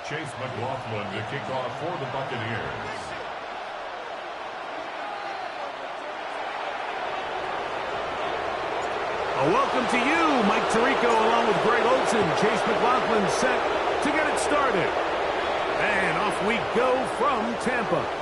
Chase McLaughlin to kick off for the Buccaneers. A welcome to you, Mike Tirico, along with Greg Olson. Chase McLaughlin set to get it started. And off we go from Tampa.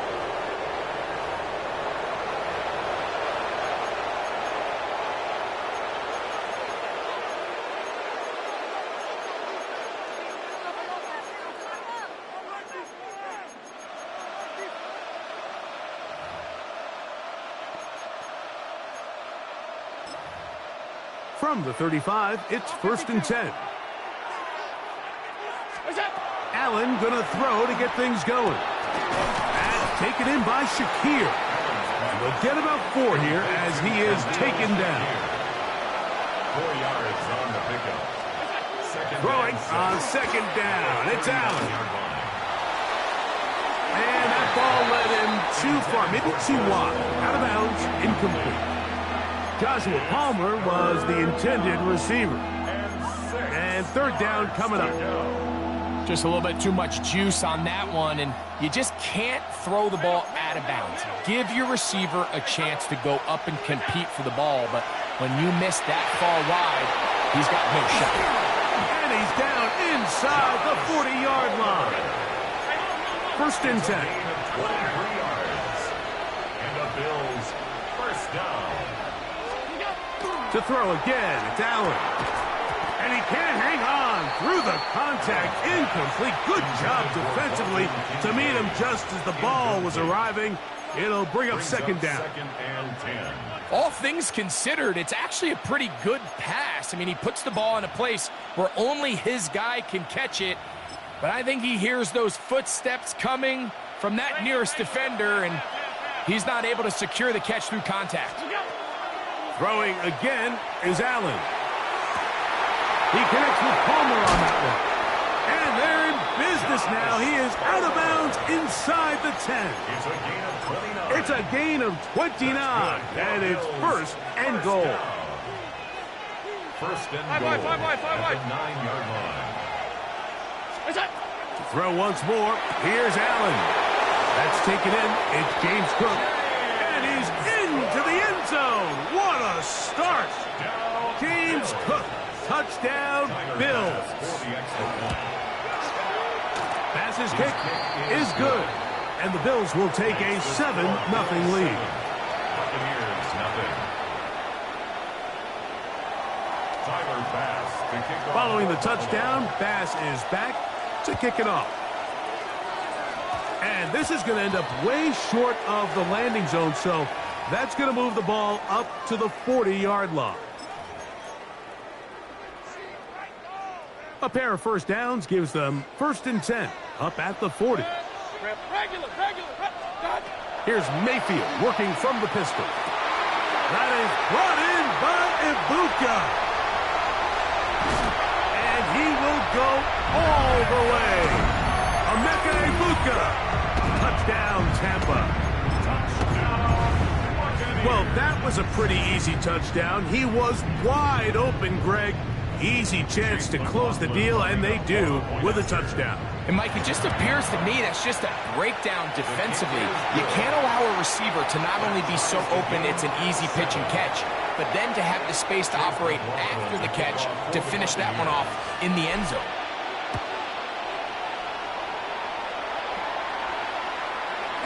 From the 35, it's 1st and 10. Allen gonna throw to get things going. And taken in by Shakir. We'll get about 4 here as he is taken down. 4 yards on the pickup. Throwing on 2nd down. It's Allen. And that ball led him too far, maybe too wide. Out of bounds, incomplete. Joshua Palmer was the intended receiver. And 3rd down coming up. Just a little bit too much juice on that one, and you just can't throw the ball out of bounds. Give your receiver a chance to go up and compete for the ball, but when you miss that far wide, he's got no shot. And he's down inside the 40-yard line. 1st and 10. 23 yards. And the Bills, 1st down. To throw again, it's Allen. And he can't hang on through the contact. Incomplete. Good job defensively to meet him just as the ball was arriving. It'll bring up 2nd down. 2nd and 10. All things considered, it's actually a pretty good pass. I mean, he puts the ball in a place where only his guy can catch it. But I think he hears those footsteps coming from that nearest defender, and he's not able to secure the catch through contact. Throwing again is Allen. He connects with Palmer on that one. And they're in business now. He is out of bounds inside the 10. It's a gain of 29. It's a gain of 29. And it's 1st and goal. 1st and goal at the 9-yard line. To throw once more, here's Allen. That's taken in. It's James Cook. And he's into the end zone. What a start. James Cook. Touchdown, Bills. Pass's kick is good. And the Bills will take a 7-0 lead. Buccaneers, nothing. Tyler Bass to kick off. Following the touchdown, Bass is back to kick it off. And this is going to end up way short of the landing zone, so that's going to move the ball up to the 40-yard line. A pair of 1st downs gives them 1st and 10, up at the 40. Here's Mayfield working from the pistol. That is brought in by Ibuka. And he will go all the way. Emeka Ibuka. Touchdown, Tampa. Well, that was a pretty easy touchdown. He was wide open, Greg. Easy chance to close the deal, and they do with a touchdown. And, Mike, it just appears to me that's just a breakdown defensively. You can't allow a receiver to not only be so open it's an easy pitch and catch, but then to have the space to operate after the catch to finish that one off in the end zone.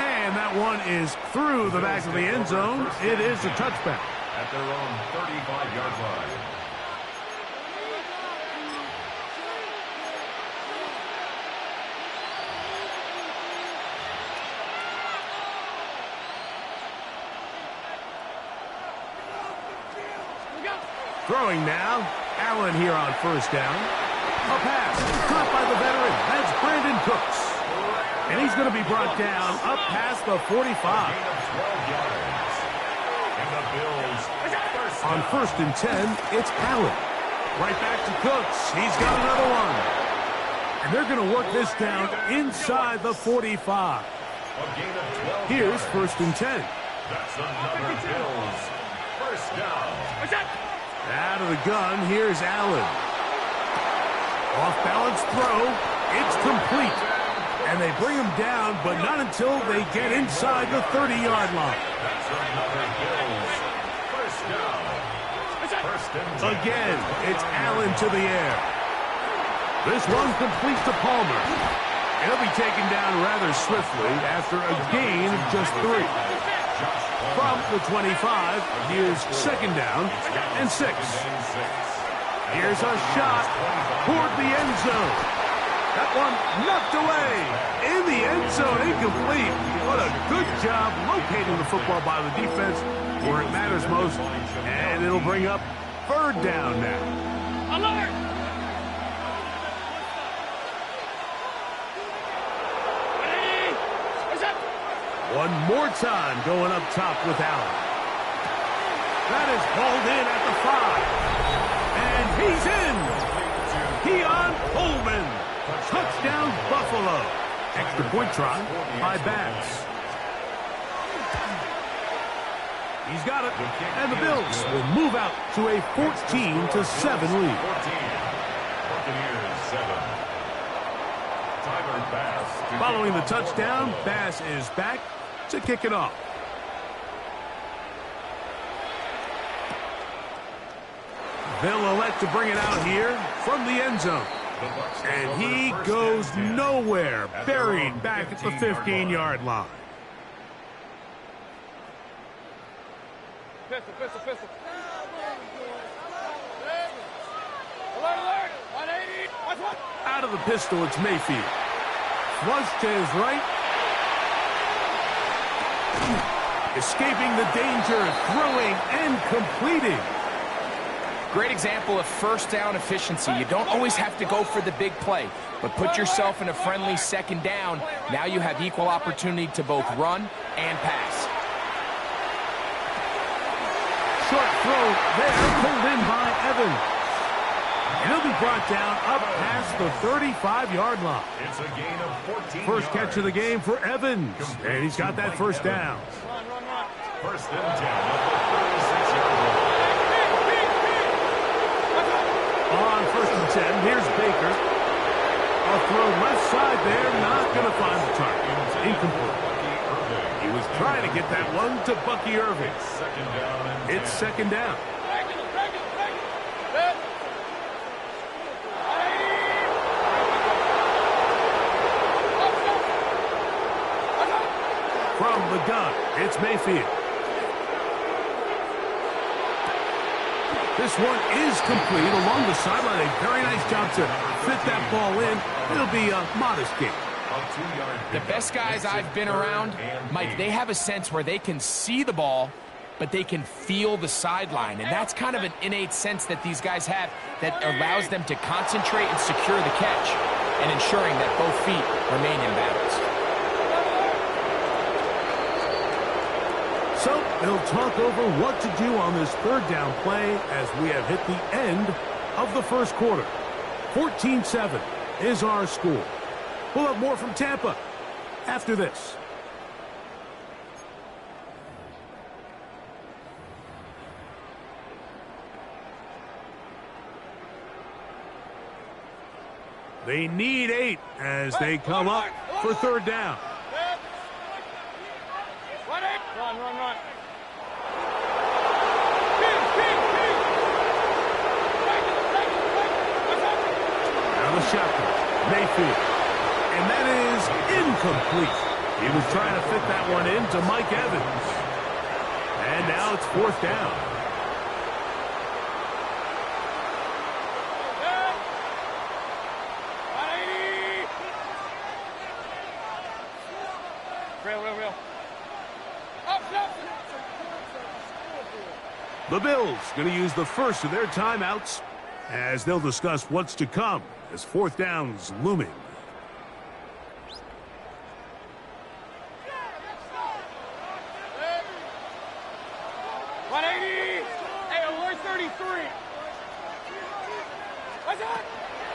And that one is through the back of the end zone. It is a touchback. At their own 35-yard line. Throwing now, Allen here on 1st down. A pass caught by the veteran. That's Brandon Cooks. And he's going to be brought down up past the 45. On 1st and 10, it's Allen. Right back to Cooks. He's got another one. And they're going to work this down inside the 45. Here's 1st and 10. That's another Bills 1st down. Out of the gun, here's Allen. Off balance throw. It's complete. And they bring him down, but not until they get inside the 30-yard line. Again, it's Allen to the air. This one complete to Palmer. He'll be taken down rather swiftly after a gain of just 3. From the 25, here's second down and 6. Here's a shot toward the end zone. That one knocked away in the end zone, incomplete. What a good job locating the football by the defense where it matters most. And it'll bring up third down now. Alert! One more time going up top with Allen. That is hauled in at the 5. And he's in. Keon Coleman. Touchdown, Buffalo. Extra point try by Bass. He's got it. And the Bills will move out to a 14-7 lead. Following the touchdown, Bass is back to kick it off. They'll elect to bring it out here from the end zone. And he goes nowhere, buried back at the 15-yard line. Pistol. Alert! 180! Watch one! Out of the pistol, it's Mayfield. Flush to his right. Escaping the danger, throwing and completing. Great example of first down efficiency. You don't always have to go for the big play, but put yourself in a friendly second down. Now you have equal opportunity to both run and pass. Short throw there, pulled in by Evans. And he'll be brought down up past the 35-yard line. It's a gain of 14 First catch yards. of the game for Evans. And he's got that first down. First and 10 at the 36-yard line. On first and 10, here's Baker. A throw left side there, not going to find the target. Incomplete. He was trying to get that one to Bucky Irving. It's second down. From the gun, it's Mayfield. This one is complete along the sideline. A very nice job to fit that ball in. It'll be a modest gain. The best guys I've been around, Mike, they have a sense where they can see the ball, but they can feel the sideline. And that's kind of an innate sense that these guys have that allows them to concentrate and secure the catch and ensuring that both feet remain in balance. So they'll talk over what to do on this third down play as we have hit the end of the first quarter. 14-7 is our score. We'll have more from Tampa after this. They need 8 as they come up for third down. Run. Now the shotgun, Mayfield. And that is incomplete. He was trying to fit that one into Mike Evans. And now it's fourth down. Real. The Bills going to use the first of their timeouts as they'll discuss what's to come as fourth down's looming.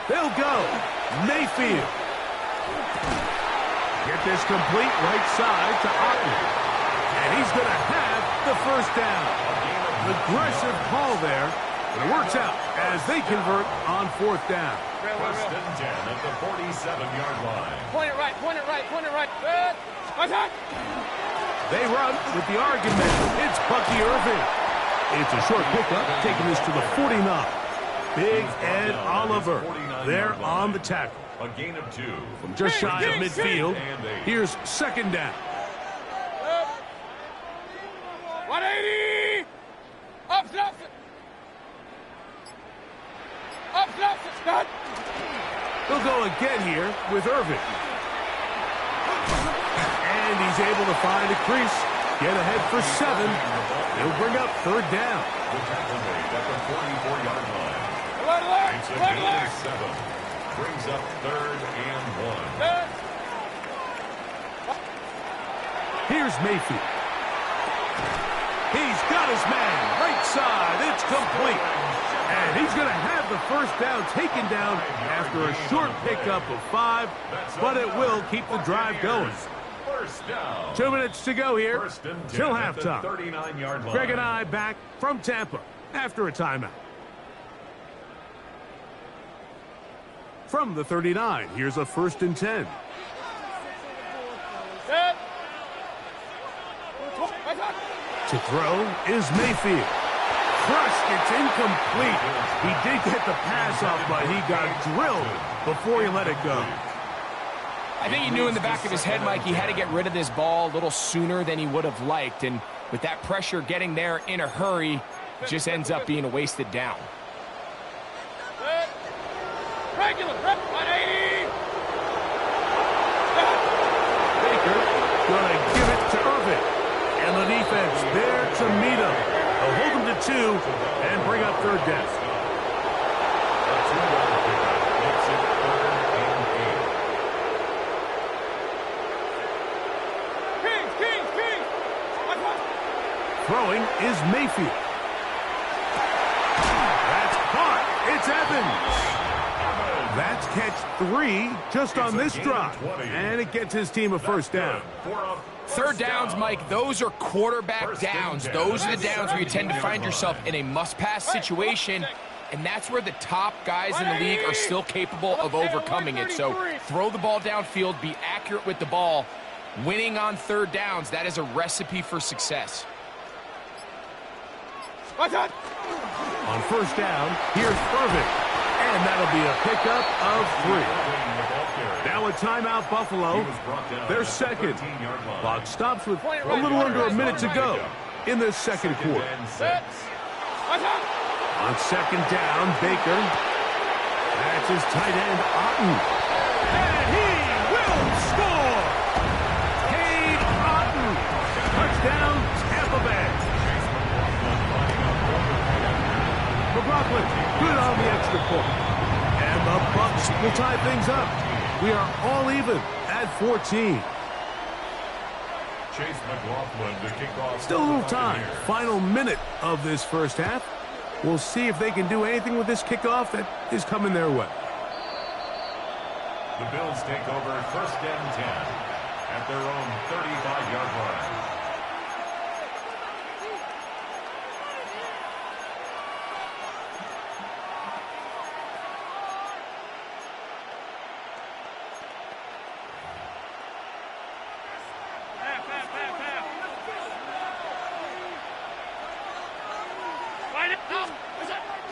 They'll go. Mayfield. Get this complete right side to Otten. And he's going to have the first down. Aggressive call there, But it works out as they convert on 4th down. First and 10 at the 47-yard line. Point it right, point it right, point it right. Good. Attack. They run with the argument. It's Bucky Irving. It's a short pickup, taking this to the 49. Big Ed Oliver there on the tackle. A gain of 2. From just shy of midfield, here's 2nd down. 180. Up, up. Up, up. Start. They'll go again here with Irving. And he's able to find a crease. Get ahead for 7. He'll bring up 3rd down. The tackle made at the 44-yard line. It's a gain of 7. Brings up 3rd and 1. Here's Mayfield. He's got his man. Right side. It's complete. And he's going to have the 1st down taken down after a short pickup of 5, but it will keep the drive going. 2 minutes to go here till halftime. Greg and I back from Tampa after a timeout. From the 39, here's a 1st and 10. To throw is Mayfield. Crushed, it's incomplete. He did get the pass off, but he got drilled before he let it go. I think he knew in the back of his head, Mike, he had to get rid of this ball a little sooner than he would have liked. And with that pressure getting there in a hurry, it just ends up being a wasted down. Regular, 180. Baker gonna give it to Irving. And the defense there to meet him. They'll hold him to 2 and bring up 3rd down. Throwing is Mayfield. That's caught. It's Evans. That's catch 3 just on this drive. And it gets his team a 1st down. 3rd downs, Mike, those are quarterback downs. Those are the downs where you tend to find yourself in a must-pass situation, and that's where the top guys in the league are still capable of overcoming it. So throw the ball downfield, be accurate with the ball. Winning on 3rd downs, that is a recipe for success. On 1st down, here's Irving. And that'll be a pickup of 3. Now a timeout, Buffalo. Their 2nd. Clock stops with a little under a minute to go in this 2nd quarter. On 2nd down, Baker. That's his tight end, Otten. And he will score! Cade Otten. Touchdown, Tampa Bay. McLaughlin, good on the extra point. And the Bucs will tie things up. We are all even at 14. Chase McLaughlin to kick off. Still a little time. Final minute of this 1st half. We'll see if they can do anything with this kickoff that is coming their way. The Bills take over 1st and 10 at their own 35-yard line.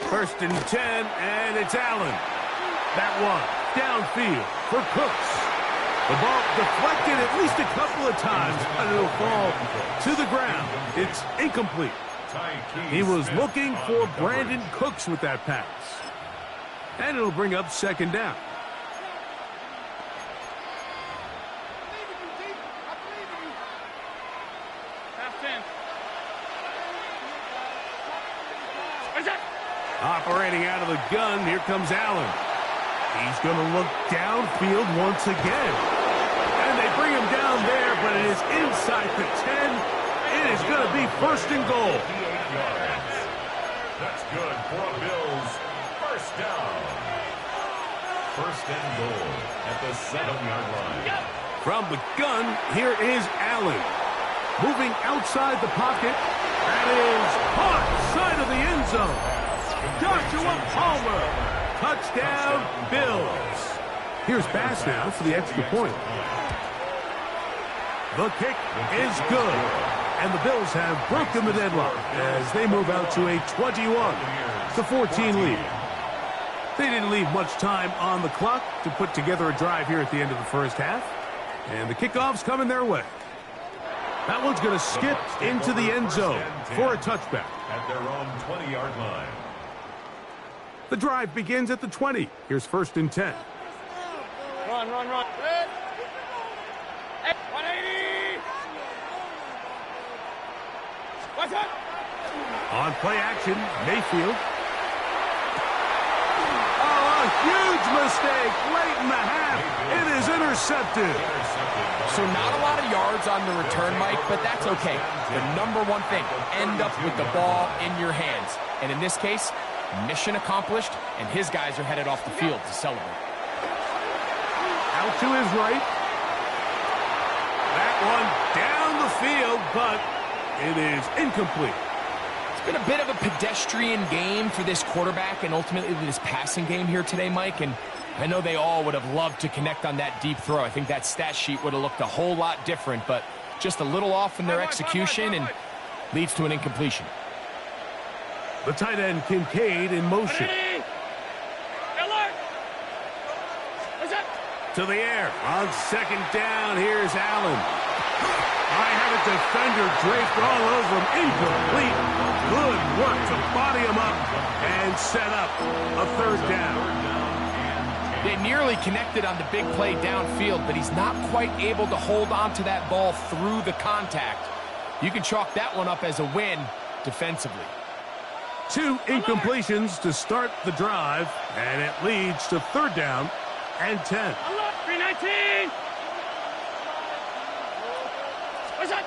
First and 10, and it's Allen. That one downfield for Cooks. The ball deflected at least a couple of times, and it'll fall to the ground. It's incomplete. He was looking for Brandon Cooks with that pass. And it'll bring up 2nd down. Operating out of the gun, here comes Allen. He's going to look downfield once again. And they bring him down there, but it is inside the 10. It is going to be 1st and goal. That's good for a Bills 1st down. 1st and goal at the 7-yard line. From the gun, here is Allen. Moving outside the pocket. That is caught side of the end zone. Joshua Palmer. Touchdown, Bills. Here's Bass now for the extra point. The kick is good. And the Bills have broken the deadlock as they move out to a 21-14 lead. They didn't leave much time on the clock to put together a drive here at the end of the first half. And the kickoff's coming their way. That one's going to skip into the end zone for a touchback. At their own 20-yard line. The drive begins at the 20. Here's 1st and 10. Run, run, run. Good. 180. What's up? On play action, Mayfield. Oh, a huge mistake late in the half. It is intercepted. So not a lot of yards on the return, Mike, but that's okay. The number one thing, end up with the ball in your hands. And in this case, mission accomplished, and his guys are headed off the field to celebrate. Out to his right. That one down the field, but it is incomplete. It's been a bit of a pedestrian game for this quarterback and ultimately this passing game here today, Mike, and I know they all would have loved to connect on that deep throw. I think that stat sheet would have looked a whole lot different, but just a little off in their execution and leads to an incompletion. The tight end Kincaid in motion. To the air. On 2nd down, here's Allen. I have a defender draped all over him. Incomplete. Good work to body him up and set up a 3rd down. They nearly connected on the big play downfield, but he's not quite able to hold on to that ball through the contact. You can chalk that one up as a win defensively. 2 incompletions to start the drive, and it leads to 3rd down and 10. 319. What's up?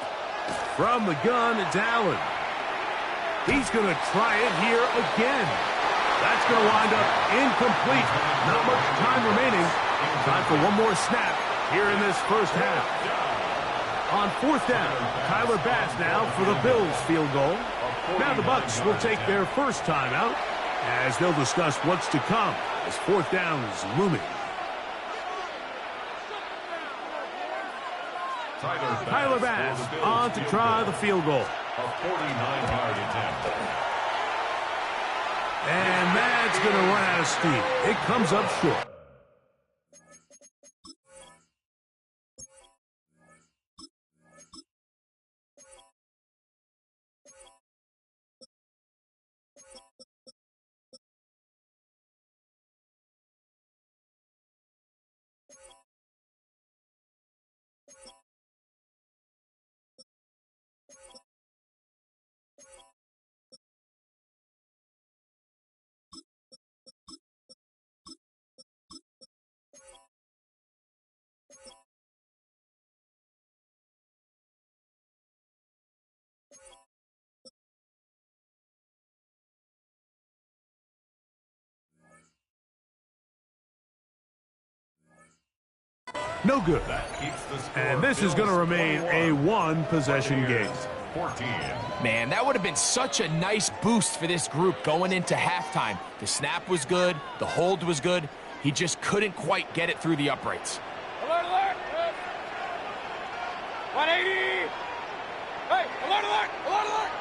From the gun, it's Allen. He's going to try it here again. That's going to wind up incomplete. Not much time remaining. Time for one more snap here in this first half. On 4th down, Tyler Bass now for the Bills field goal. Now the Bucs will take their first timeout as they'll discuss what's to come as 4th down is looming. Tyler Bass on to try the field goal. A 49-yard attempt. And that's going to run out of steam. It comes up short. No good. And this is going to remain a one-possession game. 14. Man, that would have been such a nice boost for this group going into halftime. The snap was good. The hold was good. He just couldn't quite get it through the uprights. Alert, alert. 180. Hey, alert, alert, alert, alert.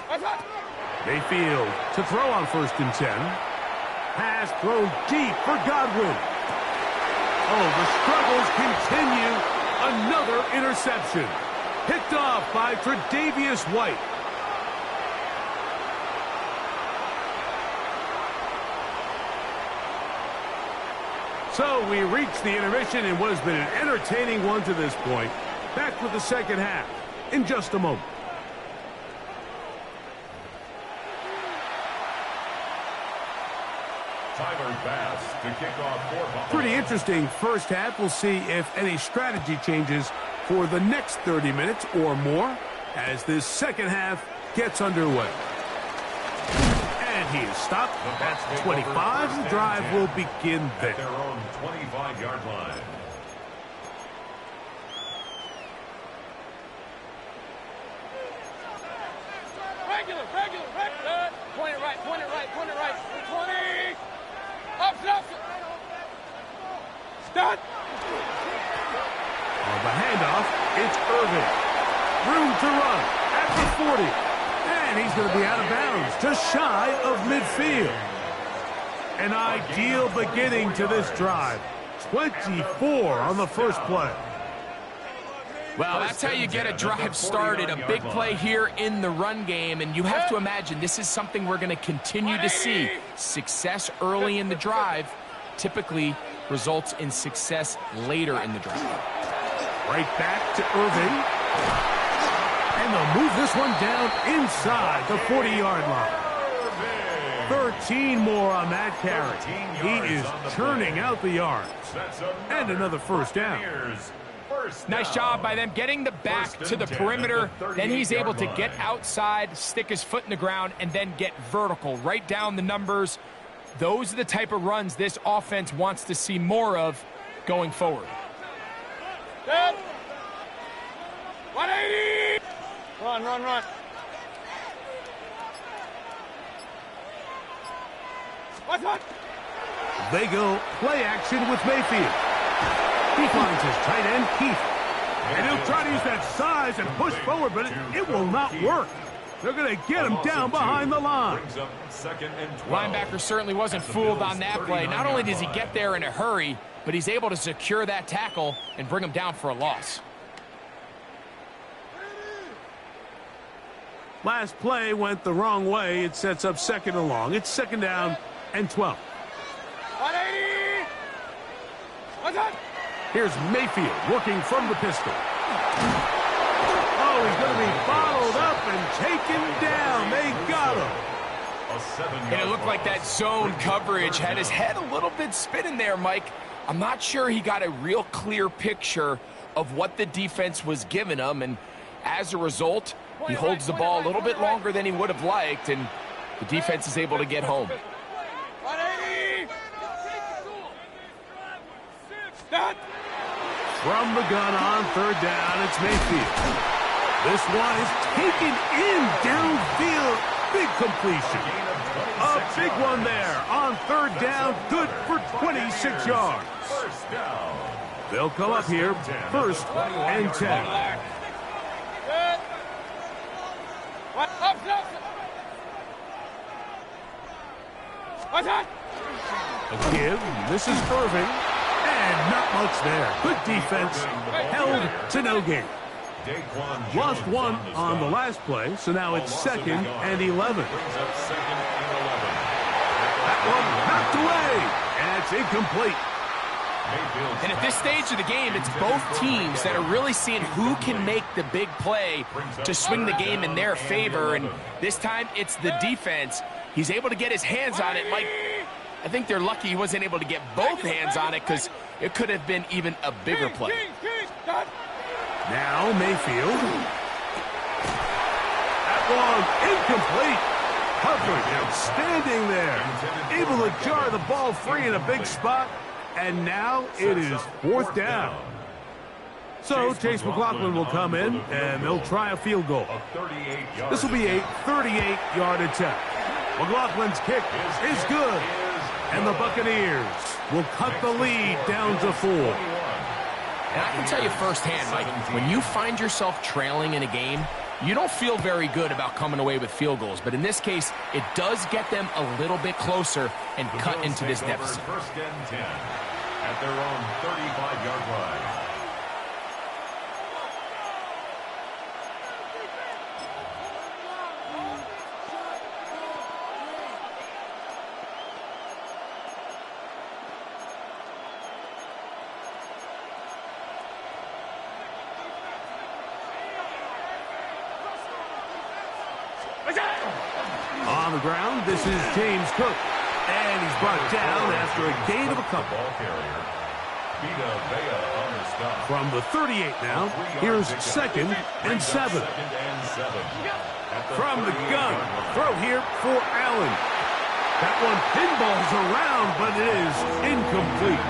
What's up? Mayfield to throw on 1st and 10. Pass thrown deep for Godwin. Oh, the struggles continue. Another interception. Picked off by Tre'Davious White. So we reach the intermission in what has been an entertaining one to this point. Back with the second half in just a moment. Tyler Bass to kick off for Buffalo. Pretty interesting first half. We'll see if any strategy changes for the next 30 minutes or more as this second half gets underway. And he is stopped. That's 25. The drive will begin there. At their own 25-yard line. Regular, regular. Point it right. 20. Up. Start. On the handoff, it's Irving. Room to run at the 40. And he's going to be out of bounds, just shy of midfield. An ideal beginning to this drive. 24 on the first play. Well, that's how you get a drive started. A big play here in the run game, and you have to imagine this is something we're going to continue to see. Success early in the drive typically results in success later in the drive. Right back to Irving. And they'll move this one down inside the 40-yard line. 13 more on that carry. He is churning out the yards. And another first down. Nice job by them getting the back to the perimeter. Then he's able to get outside, stick his foot in the ground, and then get vertical. Right down the numbers. Those are the type of runs this offense wants to see more of going forward. 180. Run. What? They go play action with Mayfield. He finds his tight end, Keith. And he'll try to use that size and push forward, but it will not work. They're going to get him down behind the line. Linebacker certainly wasn't fooled on that play. Not only does he get there in a hurry, but he's able to secure that tackle and bring him down for a loss. Last play went the wrong way. It sets up second and long. It's second down and 12. 180. What's up? Here's Mayfield working from the pistol. Oh, he's going to be bottled up and taken down. They got him. And it looked like that zone coverage had his head a little bit spinning there, Mike. I'm not sure he got a real clear picture of what the defense was giving him, and as a result, he holds the ball a little bit longer than he would have liked, and the defense is able to get home. 180. Start. From the gun on third down, it's Mayfield. This one is taken in downfield. Big completion. A big one there on third down. Good for 26 yards. They'll come up here first and 10. A give. This is Irving. And not much there. Good defense. Held to no gain. Lost one on the last play, so now it's second and 11. That one knocked away, and it's incomplete. And at this stage of the game, it's both teams that are really seeing who can make the big play to swing the game in their favor, and this time it's the defense. He's able to get his hands on it. Mike, I think they're lucky he wasn't able to get both hands on it because it could have been even a bigger play. Now Mayfield. That one incomplete. Coverage outstanding there. Able to jar the ball free in a big spot. And now it is fourth down. So Chase McLaughlin will come in and they'll try a field goal. This will be a 38-yard attempt. McLaughlin's kick is good. And the Buccaneers will cut the lead down to 4. And I can tell you firsthand, Mike, when you find yourself trailing in a game, you don't feel very good about coming away with field goals. But in this case, it does get them a little bit closer and cut into this deficit. First and 10 at their own 35-yard line. On the ground, this is James Cook. And he's brought down after a gain of a couple. From the 38 now, here's second and 7. From the gun, throw here for Allen. That one pinballs around, but it is incomplete.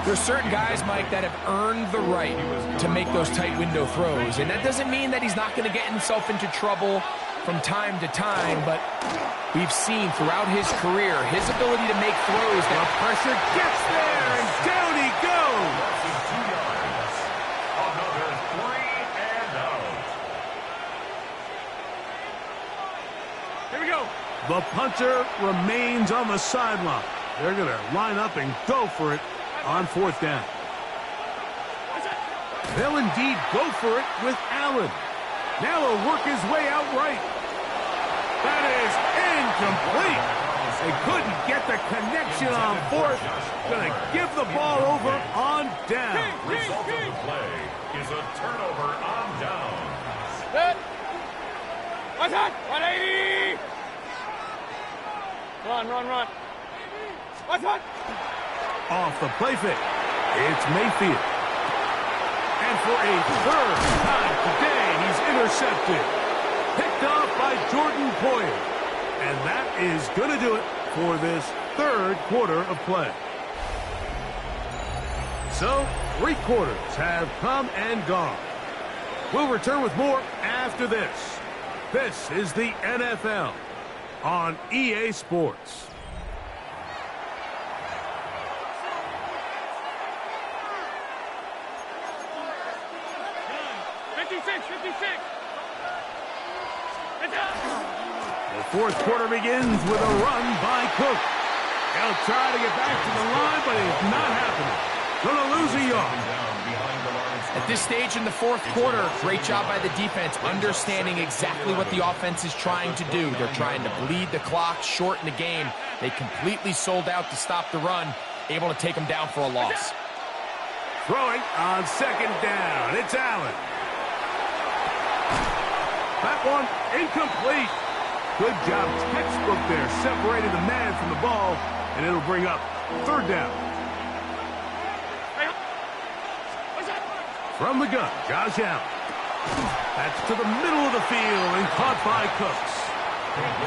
There's certain guys, Mike, that have earned the right to make those tight window throws. And that doesn't mean that he's not going to get himself into trouble from time to time, but we've seen throughout his career his ability to make throws. The pressure gets there, and down he goes. That's 2 yards. Another 3 and out. Here we go. The punter remains on the sideline. They're going to line up and go for it on 4th down. They'll indeed go for it with Allen. Now he'll work his way out right. That is incomplete. They couldn't get the connection on 4th. Going to give the ball over on down. Result of the play is a turnover on down. Set. What's that? 180. Run. What's that? Off the play fake. It's Mayfield. And for a 3rd time today, he's intercepted. Picked off by Jordan Poyer. And that is going to do it for this 3rd quarter of play. So, 3 quarters have come and gone. We'll return with more after this. This is the NFL on EA Sports. The 4th quarter begins with a run by Cook. He'll try to get back to the line, but it's not happening. Going to lose a yard. At this stage in the 4th quarter, great job by the defense, understanding exactly what the offense is trying to do. They're trying to bleed the clock, shorten the game. They completely sold out to stop the run, able to take them down for a loss. Throwing on 2nd down. It's Allen. That one incomplete. Good job, textbook there, separating the man from the ball, and it'll bring up 3rd down. From the gun, Josh Allen. That's to the middle of the field and caught by Cooks.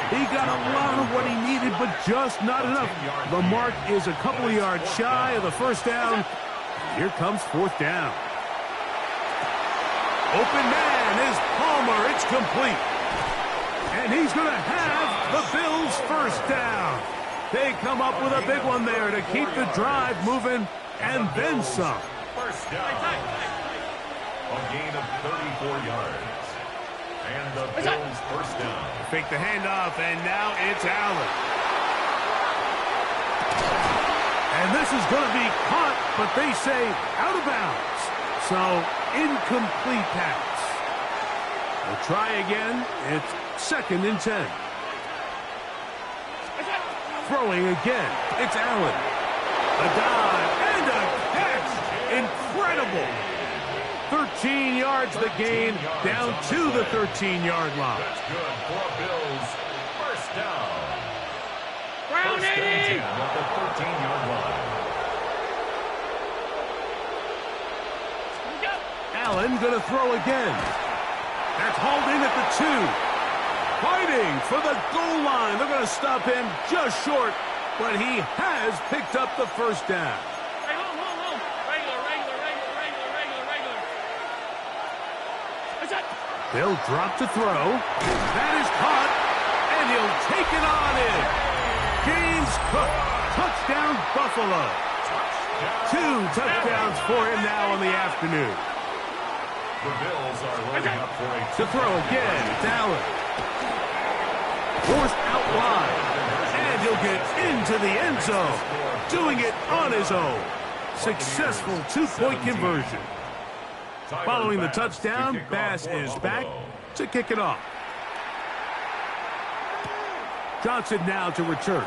He got a lot of what he needed, but just not enough. The mark is a couple of yards shy of the 1st down. Here comes 4th down. Open man is Palmer. It's complete. And he's going to have the Bills' 1st down. They come up with a big one there to keep the drive moving and then some. 1st down. A gain of 34 yards. And the Bills' 1st down. Fake the handoff, and now it's Allen. And this is going to be caught, but they say out of bounds. So, incomplete pass. We'll try again. It's 2nd and 10. Throwing again. It's Allen. A dive and a catch. Incredible. 13 yards the gain, down to the 13-yard line. That's good for Bills. 1st down. Brown 1st and 80. 10 at the 13-yard line. Allen going to throw again. That's hauled in at the 2. Fighting for the goal line. They're going to stop him just short, but he has picked up the 1st down. Hey, hold. Regular. What's that? They'll drop to throw. That is caught, and he'll take it on in. James Cook, touchdown Buffalo. 2 touchdowns for him now in the afternoon. The Bills are lining up for a To throw again, it's Allen. Forced out wide, and he'll get into the end zone, doing it on his own. Successful 2-point conversion. Following the touchdown, Bass is back to kick it off. Johnson now to return.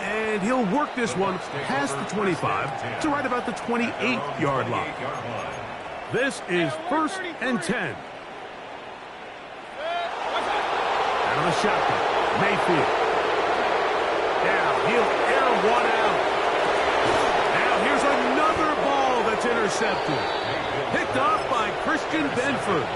And he'll work this one past the 25 to right about the 28-yard line. This is 1st and 10. Out of the shotgun, Mayfield. Now he'll air one out. Now here's another ball that's intercepted. Picked off by Christian Benford.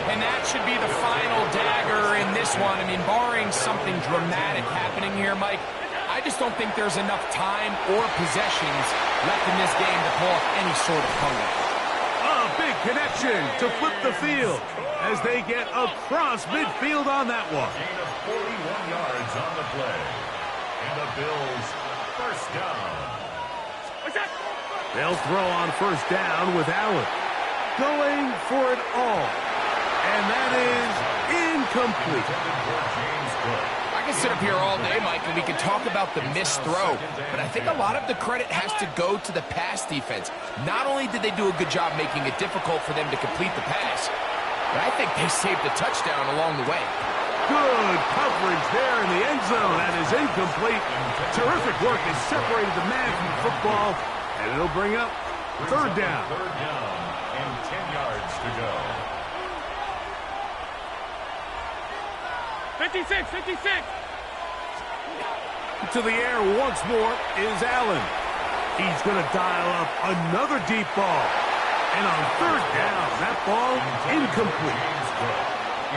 And that should be the final dagger in this one. I mean, barring something dramatic happening here, Mike, I just don't think there's enough time or possessions left in this game to pull off any sort of comeback. A big connection to flip the field. as they get across midfield on that one. Gain of 41 yards on the play. And the Bills first down. They'll throw on first down with Allen. Going for it all. And that is incomplete. I can sit up here all day, Mike, and we can talk about the missed throw, but I think a lot of the credit has to go to the pass defense. Not only did they do a good job making it difficult for them to complete the pass, but I think they saved a touchdown along the way. Good coverage there in the end zone. That is incomplete. Terrific work. They separated the man from the football, and it'll bring up third down. Third down and 10 yards to go. 56, 56. To the air once more is Allen. He's going to dial up another deep ball. And on third down, that ball incomplete.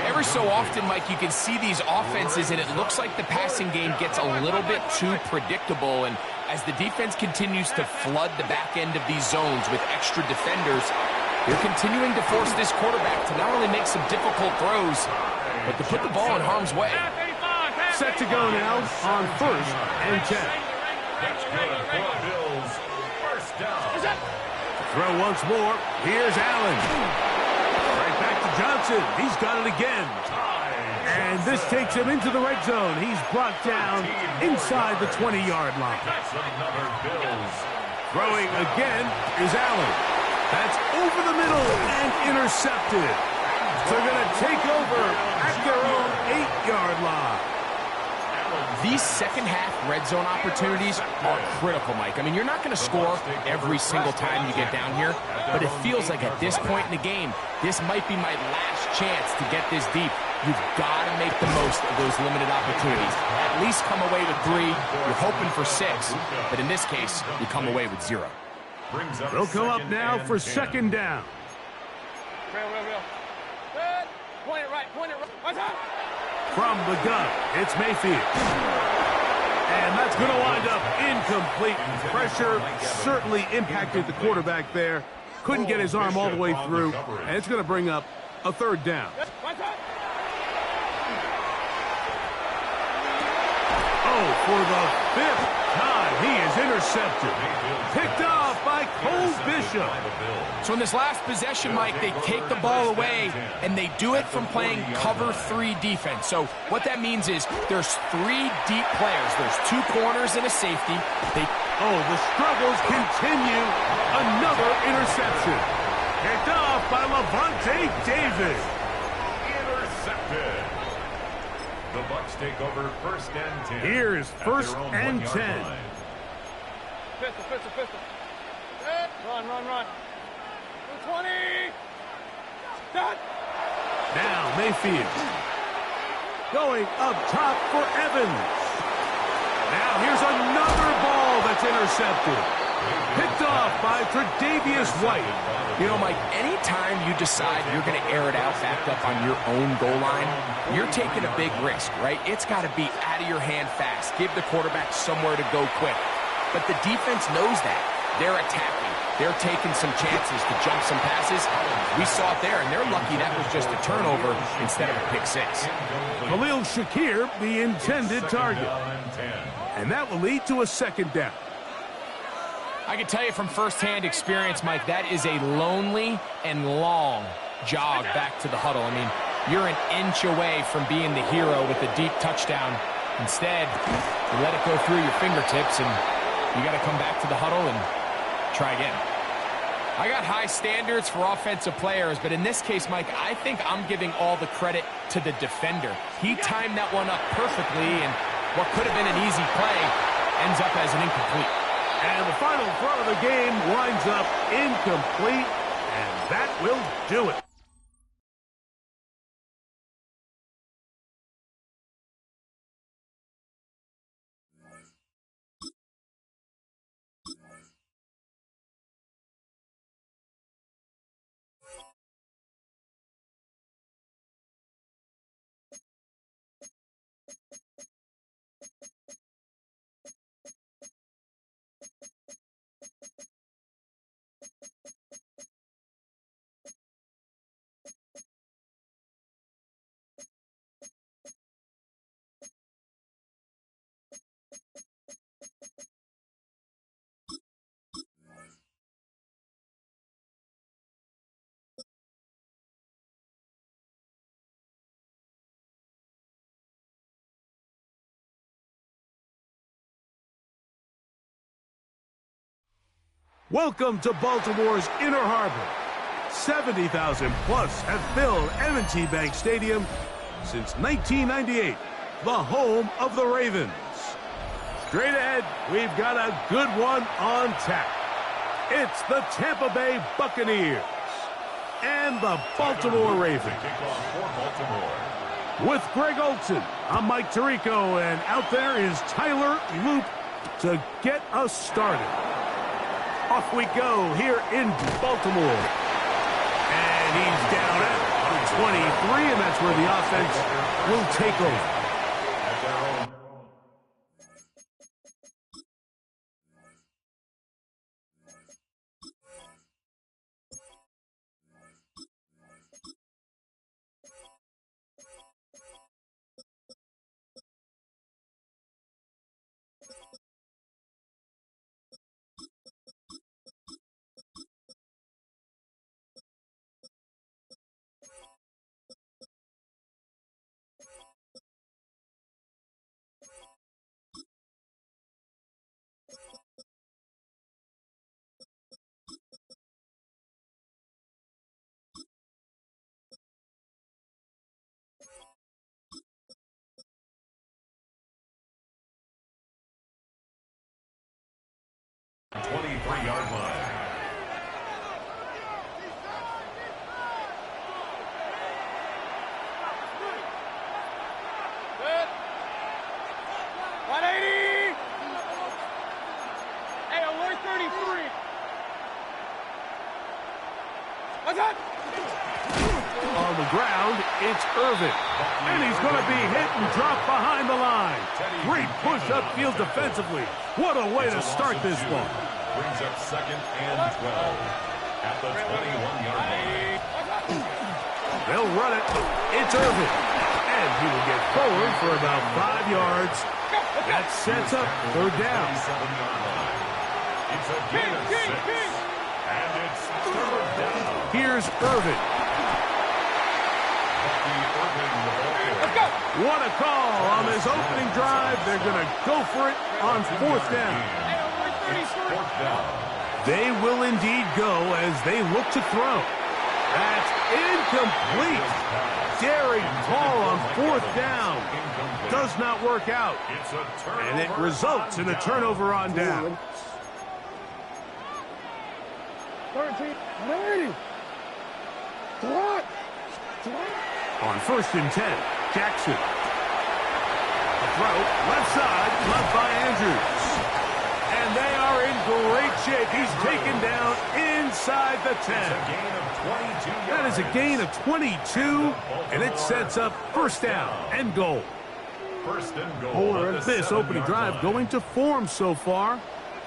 Every so often, Mike, you can see these offenses, and it looks like the passing game gets a little bit too predictable. And as the defense continues to flood the back end of these zones with extra defenders, they're continuing to force this quarterback to not only make some difficult throws, but to put the ball in harm's way. Set to go now on first and 10. That's good for Bills. First down. Throw once more. Here's Allen. Right back to Johnson. He's got it again. And this takes him into the red zone. He's brought down inside the 20-yard line. That's another Bills. Throwing again is Allen. That's over the middle and intercepted. They're going to take over at their own 8-yard line. These second-half red zone opportunities are critical, Mike. I mean, you're not going to score every single time you get down here, but it feels like at this point in the game, this might be my last chance to get this deep. You've got to make the most of those limited opportunities. At least come away with 3. You're hoping for 6, but in this case, you come away with 0. They'll come up now for second down. Real. Good. Point it right. Watch out. From the gun, it's Mayfield. And that's going to wind up incomplete. Pressure certainly impacted the quarterback there. Couldn't get his arm all the way through. And it's going to bring up a third down. Oh, for the 5th time, he is intercepted. Picked off by Cole Bishop. So in this last possession, Mike, they take the ball away, and they do it from playing cover 3 defense. So what that means is there's 3 deep players. There's 2 corners and a safety. The struggles continue. Another interception. Picked off by Levante David. Intercepted. The Bucs take over first and 10. Here's first and 10. Pistol. Run. 20. Done. Now Mayfield. Going up top for Evans. Now here's another ball that's intercepted. Picked off by Tre'Davious White. You know, Mike, anytime you decide you're going to air it out back up on your own goal line, you're taking a big risk, right? It's got to be out of your hand fast. Give the quarterback somewhere to go quick. But the defense knows that. They're attacking. They're taking some chances to jump some passes. We saw it there, and they're lucky that was just a turnover instead of a pick 6. Khalil Shakir, the intended target. And that will lead to a second down. I can tell you from firsthand experience, Mike, that is a lonely and long jog back to the huddle. I mean, you're an inch away from being the hero with a deep touchdown. Instead, you let it go through your fingertips, and you got to come back to the huddle and try again. I got high standards for offensive players, but in this case, Mike, I think I'm giving all the credit to the defender. He timed that one up perfectly, and what could have been an easy play ends up as an incomplete. And the final throw of the game winds up incomplete, and that will do it. Welcome to Baltimore's Inner Harbor. 70,000 plus have filled M&T Bank Stadium since 1998, the home of the Ravens. Straight ahead, we've got a good one on tap. It's the Tampa Bay Buccaneers and the Baltimore Ravens. With Greg Olson, I'm Mike Tirico, and out there is Tyler Loop to get us started. Off we go here in Baltimore. And he's down at 23, and that's where the offense will take over. 23-yard line. Good. 180. Hey, alert 33. What's up? On the ground, it's Irvin. And he's going to be hit and dropped behind the line. Great push upfield defensively. What a way to start this one. Brings up 2nd and 12 at the 21-yard line. They'll run it. It's Irvin. And he will get forward for about 5 yards. That sets up 3rd down. 7-yard line. It's a gain of 6. And it's 3rd down. Here's Irvin. What a call on this opening drive. They're going to go for it on 4th down. It's 4th down. They will indeed go as they look to throw. That's incomplete. Daring call on 4th down. Does not work out. And it results in a turnover on down. 13. 180. On 1st and 10, Jackson. A throw, left side, left by Andrews. And they are in great shape. He's taken down inside the 10. That is a gain of 22, and it sets up 1st down and goal. 1st and goal. This opening drive going to form so far.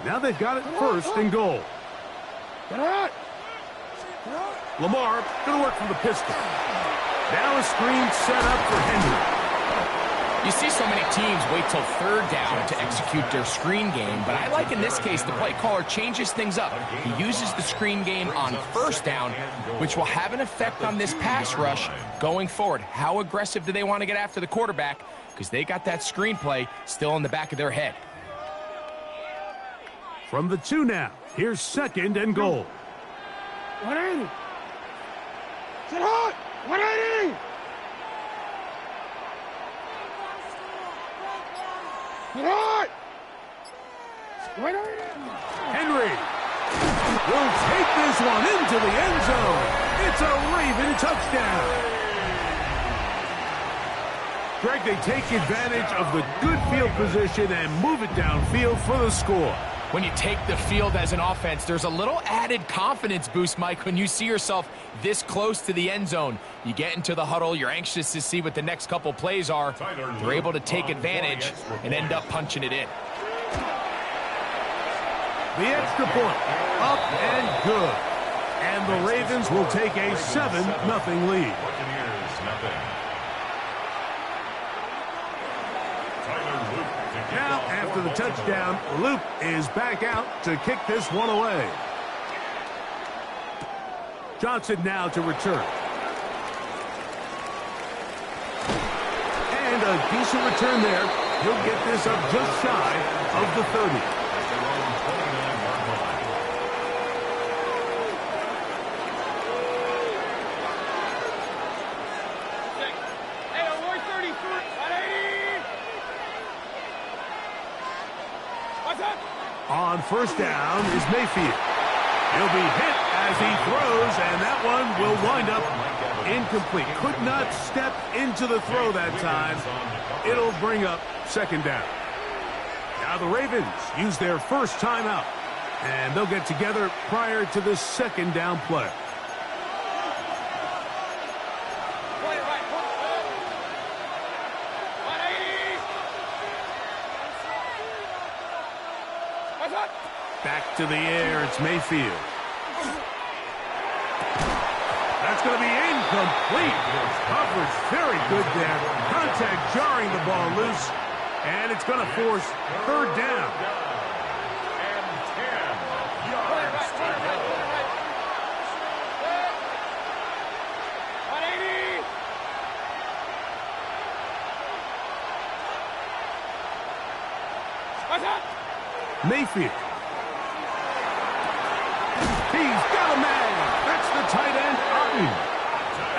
Now they've got it 1st and goal. Lamar going to work from the pistol. Now a screen set up for Henry. You see so many teams wait till 3rd down to execute their screen game, but I like in this case the play caller changes things up. He uses the screen game on 1st down, which will have an effect on this pass rush going forward. How aggressive do they want to get after the quarterback? Because they got that screen play still in the back of their head. From the 2 now, here's 2nd and goal. 180. Sit hot. 180. Sit hot. 180. Henry will take this one into the end zone. It's a Raven touchdown. Greg, they take advantage of the good field position and move it downfield for the score. When you take the field as an offense, there's a little added confidence boost, Mike, when you see yourself this close to the end zone. You get into the huddle, you're anxious to see what the next couple plays are. They're able to take advantage and end up punching it in. The extra point, up and good. And the Ravens will take a 7-0 lead. Now, after the touchdown, Luke is back out to kick this one away. Johnson now to return. And a decent return there. He'll get this up just shy of the 30. On first down is Mayfield. He'll be hit as he throws, and that one will wind up incomplete. Could not step into the throw that time. It'll bring up second down. Now the Ravens use their first timeout, and they'll get together prior to the second down play. Back to the air, it's Mayfield. That's going to be incomplete. Coverage very good there. Contact jarring the ball loose, and it's going to force third down. And 10 yards to go. 180. Mayfield. He's got a man. That's the tight end, Otten.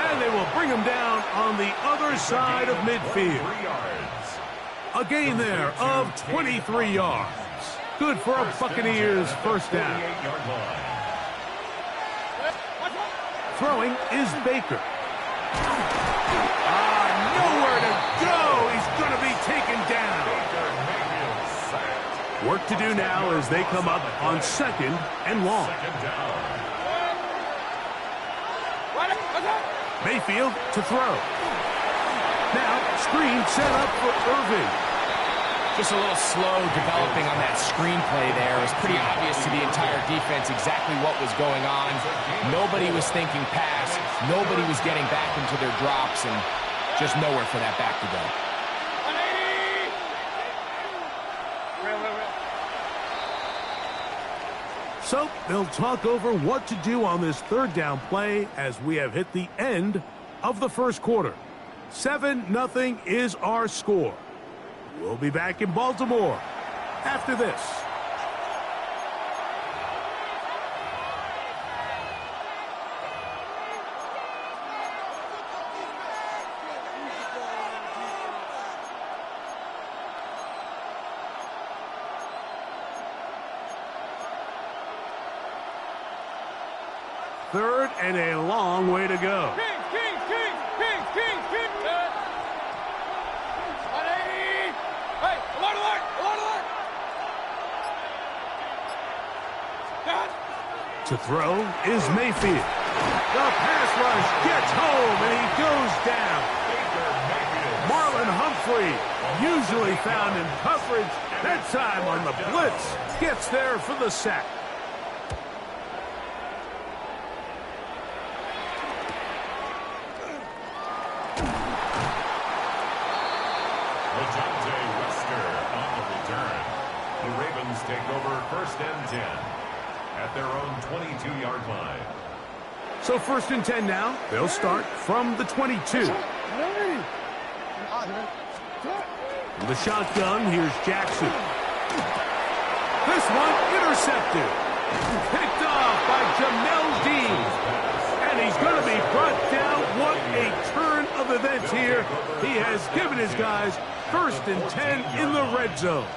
And they will bring him down on the other side of midfield. A gain there of 23 yards. Good for a Buccaneers first down. Throwing is Baker. Nowhere to go. He's going to be taken down. Work to do now as they come up on second and long. Mayfield to throw. Now, screen set up for Irving. Just a little slow developing on that screenplay there. It was pretty obvious to the entire defense exactly what was going on. Nobody was thinking pass. Nobody was getting back into their drops, and just nowhere for that back to go. So they'll talk over what to do on this third down play as we have hit the end of the first quarter. 7-0 is our score. We'll be back in Baltimore after this. Third and a long way to go. Kings. 180. Hey, alert. To throw is Mayfield. The pass rush gets home, and he goes down. Marlon Humphrey, usually found in coverage, that time on the blitz, gets there for the sack. Take over first and 10 at their own 22-yard line. So first and 10 now. They'll start from the 22. In the shotgun, here's Jackson. This one intercepted. Picked off by Jamel Dean. And he's going to be brought down. What a turn of events here. He has given his guys first and 10 in the red zone.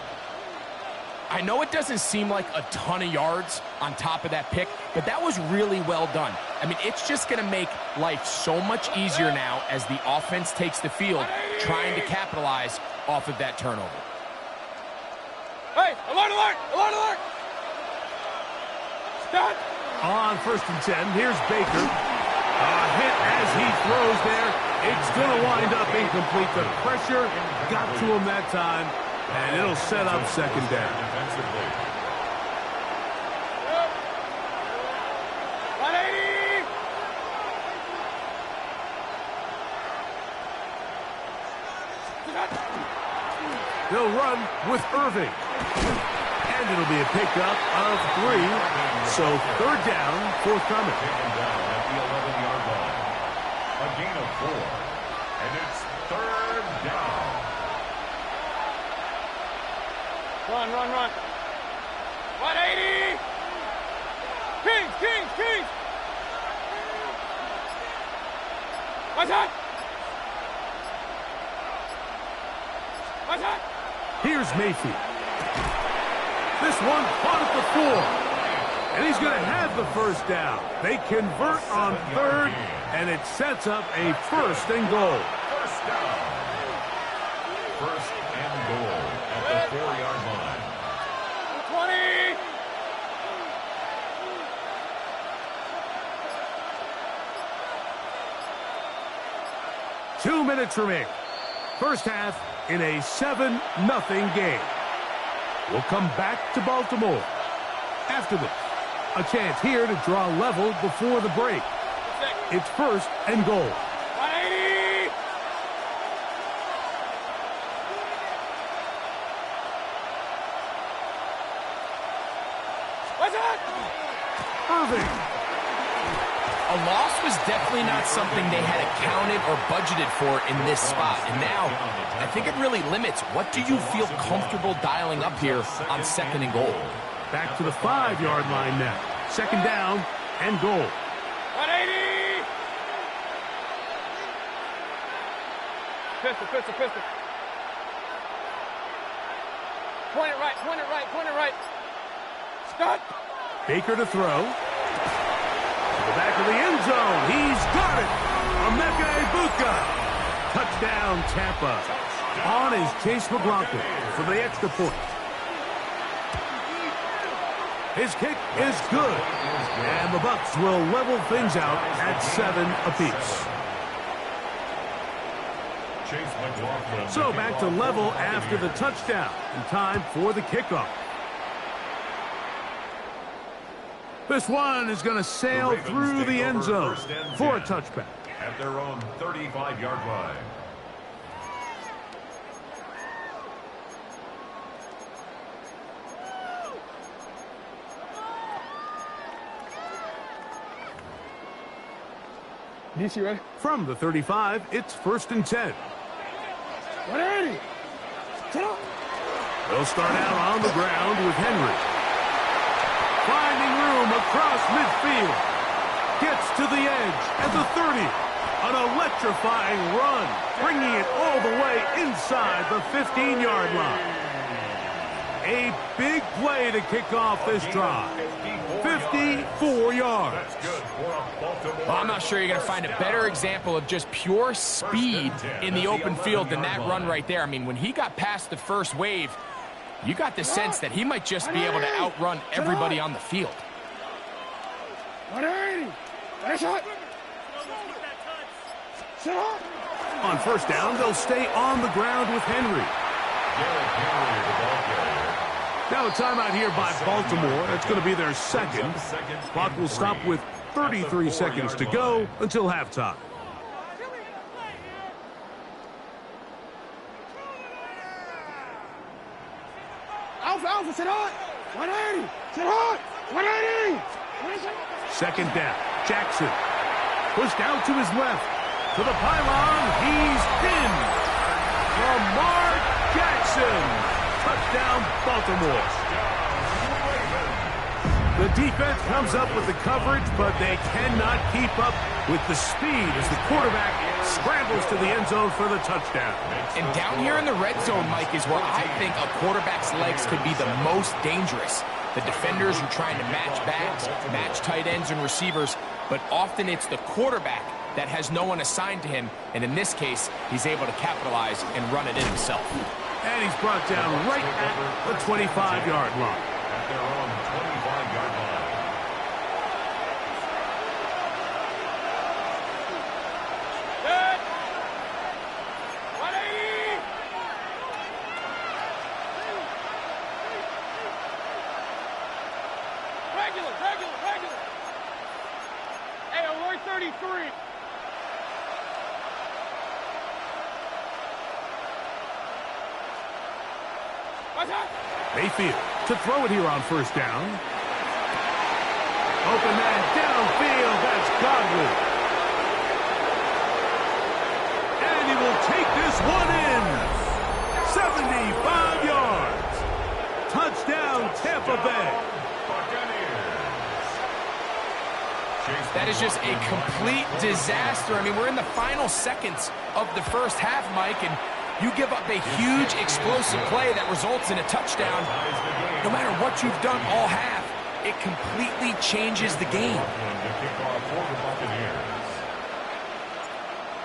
I know it doesn't seem like a ton of yards on top of that pick, but that was really well done. I mean, it's just going to make life so much easier now as the offense takes the field, trying to capitalize off of that turnover. Hey, alert. Stop. On first and 10, here's Baker. A hit as he throws there. It's going to wind up incomplete. The pressure got to him that time. And it'll set up second down. 180. They'll run with Irving. And it'll be a pickup of 3. So third down, forthcoming. Taken down at the 11-yard line. A gain of 4. And it's third down. Run. 180. Kings. What's that? Here's Mayfield. This one caught at the 4. And he's going to have the first down. They convert on third, and it sets up a 1st and goal. First down. 1st and goal at the 4-yard line. 20. 2 minutes remaining. First half in a 7-0 game. We'll come back to Baltimore. After this, a chance here to draw level before the break. It's 1st and goal. 180. What's that? Irving. A loss was definitely not something they had accounted or budgeted for in this spot. And now, I think it really limits what do you feel comfortable dialing up here on 2nd and goal. Back to the 5-yard line now. 2nd down and goal. 180. Pistol, pistol, pistol. Point it right, point it right, point it right. Stop. Baker to throw. To the back of the end zone. He's got it. Emeka Egbuka. Touchdown, Tampa. On is Chase McLaughlin for the extra point. His kick is good. And the Bucs will level things out at 7 apiece. So back to level after the touchdown. And time for the kickoff. This one is going to sail through the end zone for a touchback. At their own 35-yard line. DC ready? From the 35, it's 1st and 10. 180. Sit up. They'll start out on the ground with Henry. Finding room across midfield. Gets to the edge at the 30. An electrifying run, bringing it all the way inside the 15-yard line. A big play to kick off this drive. 54 yards. Well, I'm not sure you're going to find a better example of just pure speed in the open field than that run right there. I mean, when he got past the first wave, you got the sense that he might just be able to outrun everybody on the field. 180. On 1st down, they'll stay on the ground with Henry. Now a timeout here by Baltimore. That's going to be their 2nd. Clock will stop with 33 seconds to go until halftime. Alpha, sit on. 180. Sit on. 180. 2nd down. Jackson. Pushed out to his left. To the pylon. He's pinned. Lamar Jackson. Touchdown, Baltimore. The defense comes up with the coverage, but they cannot keep up with the speed as the quarterback scrambles to the end zone for the touchdown. And down here in the red zone, Mike, is where I think a quarterback's legs could be the most dangerous. The defenders are trying to match backs, match tight ends and receivers, but often it's the quarterback that has no one assigned to him, and in this case, he's able to capitalize and run it in himself. And he's brought down right at the 25-yard line. At their own 25-yard line. Good. 180. Regular. Hey, alert 33. Mayfield to throw it here on 1st down. Open man downfield. That's Godwin. And he will take this one in. 75 yards. Touchdown, Tampa Bay. That is just a complete disaster. I mean, we're in the final seconds of the first half, Mike, and You give up a huge explosive play that results in a touchdown. No matter what you've done all half, it completely changes the game.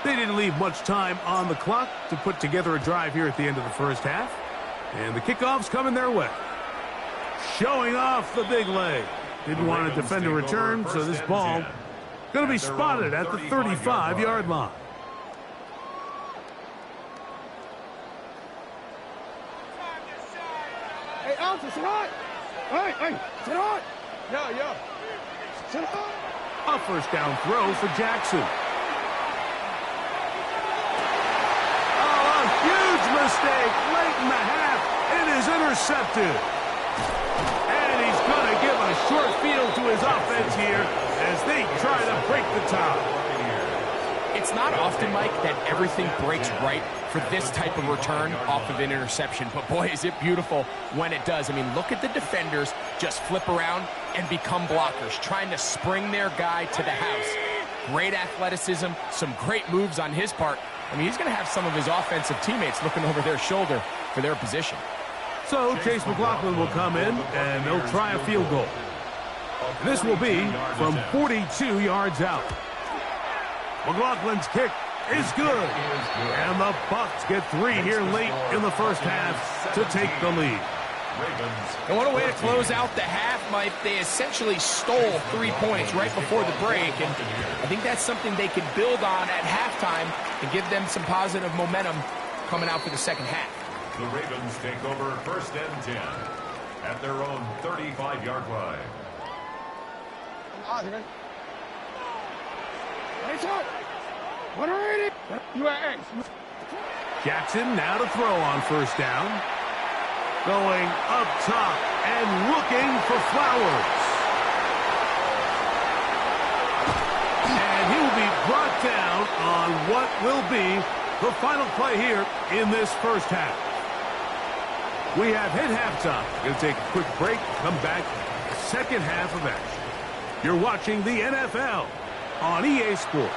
They didn't leave much time on the clock to put together a drive here at the end of the first half. And the kickoff's coming their way. Showing off the big leg. Didn't want to defend a return, so this ball going to be spotted at the 35-yard line. Hey, Alpha, sit on. Hey, sit on. Yo. Sit on. A first down throw for Jackson. Oh, a huge mistake late in the half. It is intercepted. And he's going to give a short field to his offense here as they try to break the tie. It's not often, Mike, that everything breaks right for this type of return off of an interception. But, boy, is it beautiful when it does. I mean, look at the defenders just flip around and become blockers, trying to spring their guy to the house. Great athleticism, some great moves on his part. I mean, he's going to have some of his offensive teammates looking over their shoulder for their position. So Chase McLaughlin will come in, and they'll try a field goal. This will be from 42 yards out. McLaughlin's kick is good. And the Bucs get 3 here late in the first half to take the lead. And what a way to close out the half, Mike. They essentially stole 3 points right before the break, and I think that's something they can build on at halftime and give them some positive momentum coming out for the second half. The Ravens take over first and 10 at their own 35-yard line. Jackson now to throw on first down. Going up top and looking for Flowers. And he will be brought down on what will be the final play here in this first half. We have hit halftime. Going to take a quick break, come back, second half of action. You're watching the NFL on EA Sports.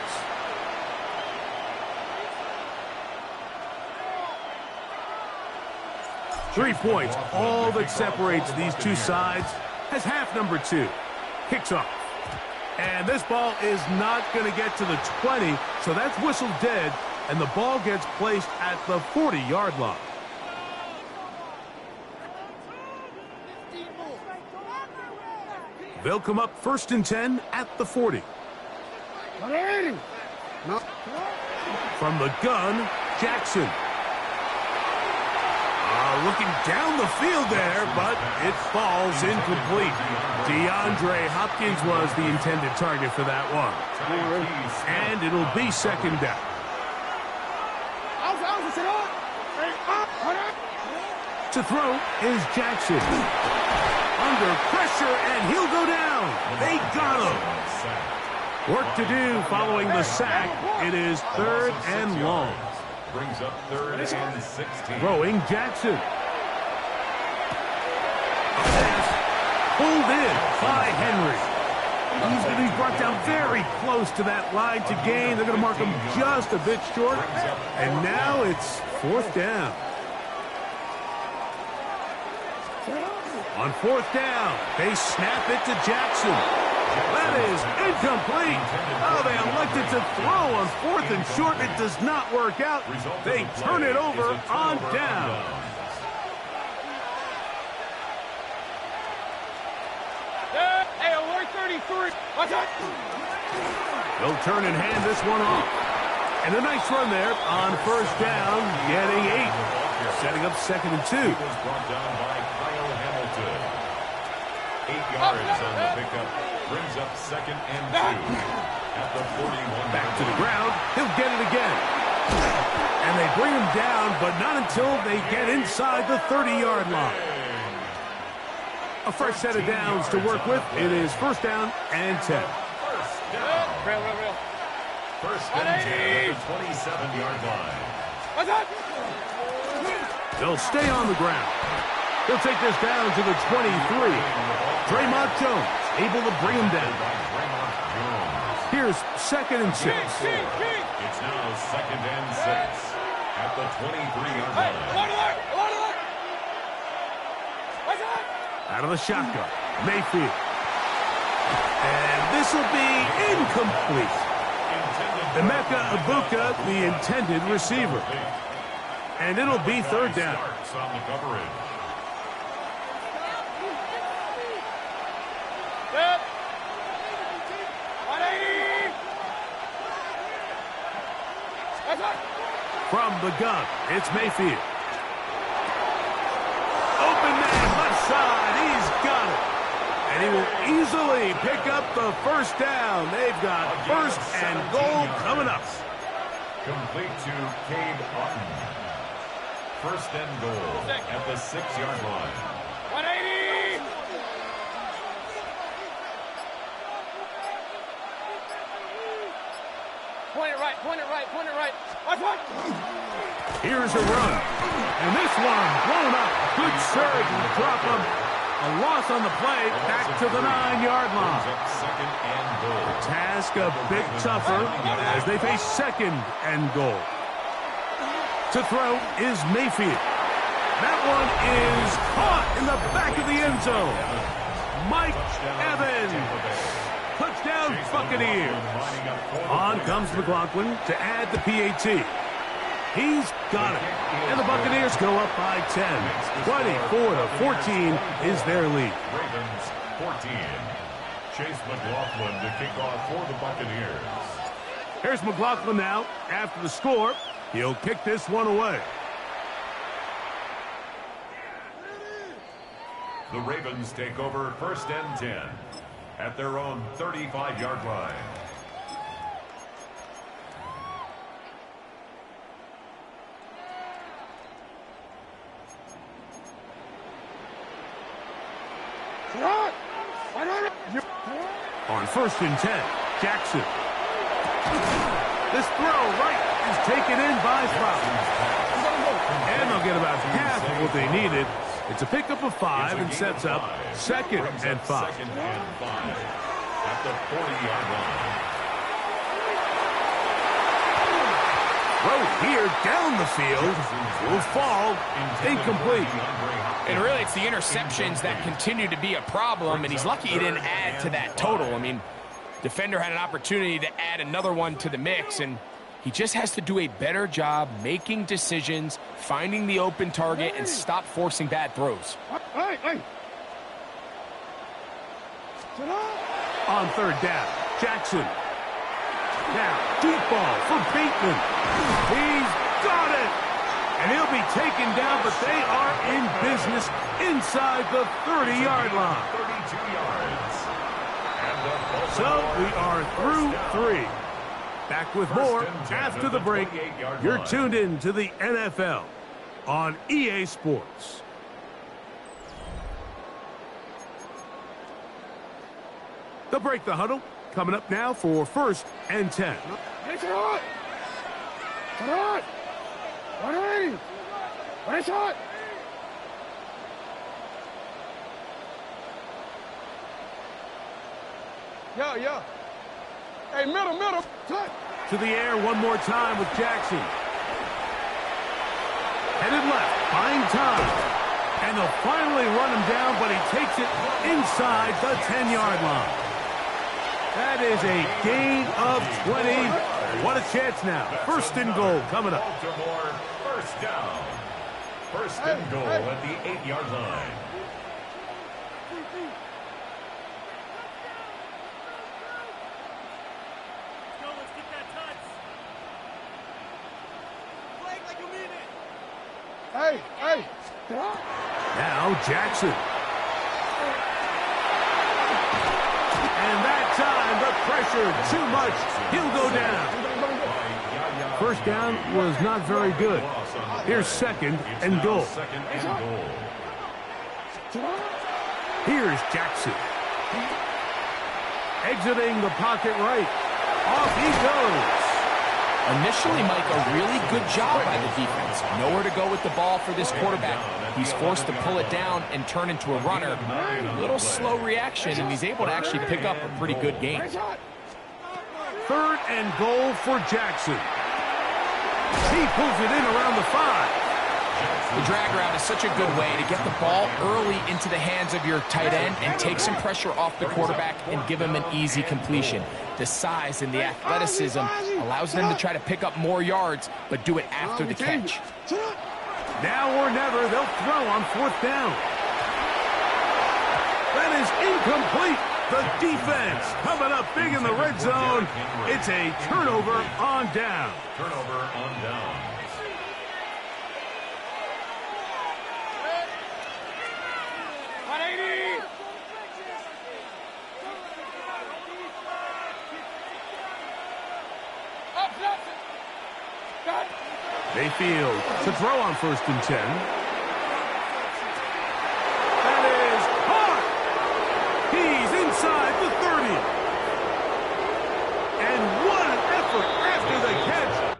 Three points, all that separates these two sides, as half number 2 kicks off. And this ball is not going to get to the 20, so that's whistled dead, and the ball gets placed at the 40-yard line. They'll come up first and 10 at the 40. From the gun, Jackson. Looking down the field there, but it falls incomplete. DeAndre Hopkins was the intended target for that one. And it'll be second down. To throw is Jackson. Under pressure, and he'll go down. They got him. Work to do following the sack. It is third and long. Brings up third and 16. Throwing Jackson. Pulled in by Henry. He's going to be brought down very close to that line to gain. They're going to mark him just a bit short. And now it's fourth down. On fourth down, they snap it to Jackson. That is incomplete. Oh, they elected to throw on fourth and short. It does not work out. They turn it over on down. Hey, alert 33. Watch out. They'll turn and hand this one off. And a nice run there on first down, getting 8. Setting up second and 2. He was brought down by Kyle Hamilton. 8 yards on the pickup. Brings up second and 2 at the 41. Back to the ground. He'll get it again. And they bring him down, but not until they get inside the 30-yard line. A fresh set of downs to work with. It is first down and 10. First down. Real. First and 10 at the 27-yard line. What's up? They'll stay on the ground. They'll take this down to the 23. Draymond Jones able to bring him down. Here's second and 6. It's now second and 6 at the 23-yard line. Out of the shotgun, Mayfield. And this will be incomplete. Emeka Ibuka, the intended receiver. And it'll be third down. On the coverage. From the gun, it's Mayfield. Open man, left side, he's got it. And he will easily pick up the first down. They've got first and goal coming up. Complete to Cade Otton. First and goal at the 6-yard line. 180! Point it right, point it right, point it right. Here's a run. And this one blown up. Good surge and drop him. A loss on the play, back to the 9-yard line. Second and goal. Task a bit tougher as they face second and goal. To throw is Mayfield. That one is caught in the back of the end zone. Mike Evans. Touchdown Buccaneers. On comes McLaughlin to add the PAT. He's got it. And the Buccaneers go up by 10. 24-14 is their lead. Ravens 14. Chase McLaughlin to kick off for the Buccaneers. Here's McLaughlin now. After the score, he'll kick this one away. The Ravens take over first and 10 at their own 35-yard line. On first and 10, Jackson. This throw right is taken in by Flowers. And they'll get about half of what they needed. It's a pickup of 5 and sets up second and 5. Second and 5 at the 40-yard line. Throw here down the field will fall incomplete. And really, it's the interceptions that continue to be a problem, and he's lucky he didn't add to that total. I mean, defender had an opportunity to add another one to the mix, and he just has to do a better job making decisions, finding the open target, and stop forcing bad throws. On third down, Jackson. Now, deep ball for Bateman. He's got it. And he'll be taken down, but they are in business inside the 30-yard line. 32 yards. So we are through 3. Back with more after the break. You're tuned in to the NFL on EA Sports. The break, the huddle, coming up now for first and 10. Yeah. Hey, middle. Touch. To the air one more time with Jackson. Headed left, buying time. And they'll finally run him down, but he takes it inside the 10-yard line. That is a gain of 20. What a chance now. First and goal coming up. Baltimore first down. First and goal at the 8-yard line. Let's get that touch. Play like you mean it. Hey. Now Jackson. And that time, the pressure too much. He'll go down. First down was not very good. Here's second and goal. Second and goal. Here's Jackson. Exiting the pocket right. Off he goes. Initially, Mike, a really good job by the defense. Nowhere to go with the ball for this quarterback. He's forced to pull it down and turn into a runner. A little slow reaction, and he's able to actually pick up a pretty good game. Third and goal for Jackson. He pulls it in around the 5. The drag route is such a good way to get the ball early into the hands of your tight end and take some pressure off the quarterback and give him an easy completion. The size and the athleticism allows them to try to pick up more yards, but do it after the catch. Now or never, they'll throw on 4th down. That is incomplete. The defense coming up big in the red zone. It's a turnover on down. Turnover on down. Mayfield to throw on 1st and 10. That is caught. He's inside the 30. And what an effort after the catch.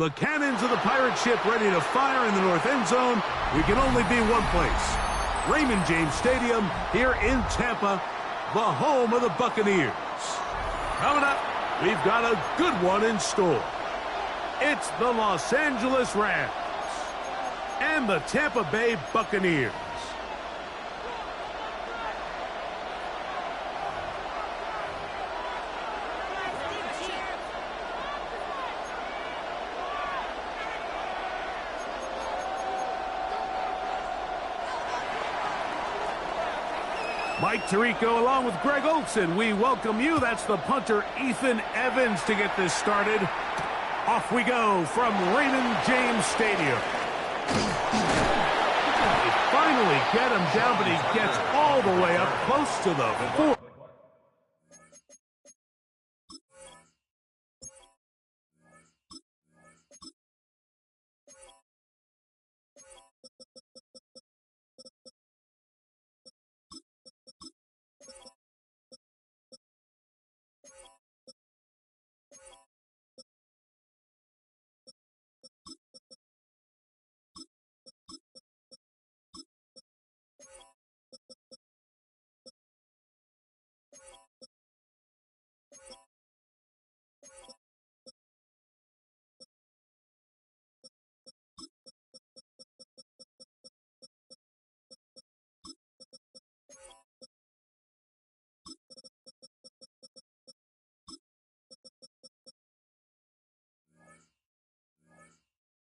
The cannons of the pirate ship ready to fire in the north end zone. We can only be one place. Raymond James Stadium here in Tampa, the home of the Buccaneers. Coming up, we've got a good one in store. It's the Los Angeles Rams and the Tampa Bay Buccaneers. Mike Tirico along with Greg Olson. We welcome you. That's the punter, Ethan Evans, to get this started. Off we go from Raymond James Stadium. They finally get him down, but he gets all the way up close to the 4.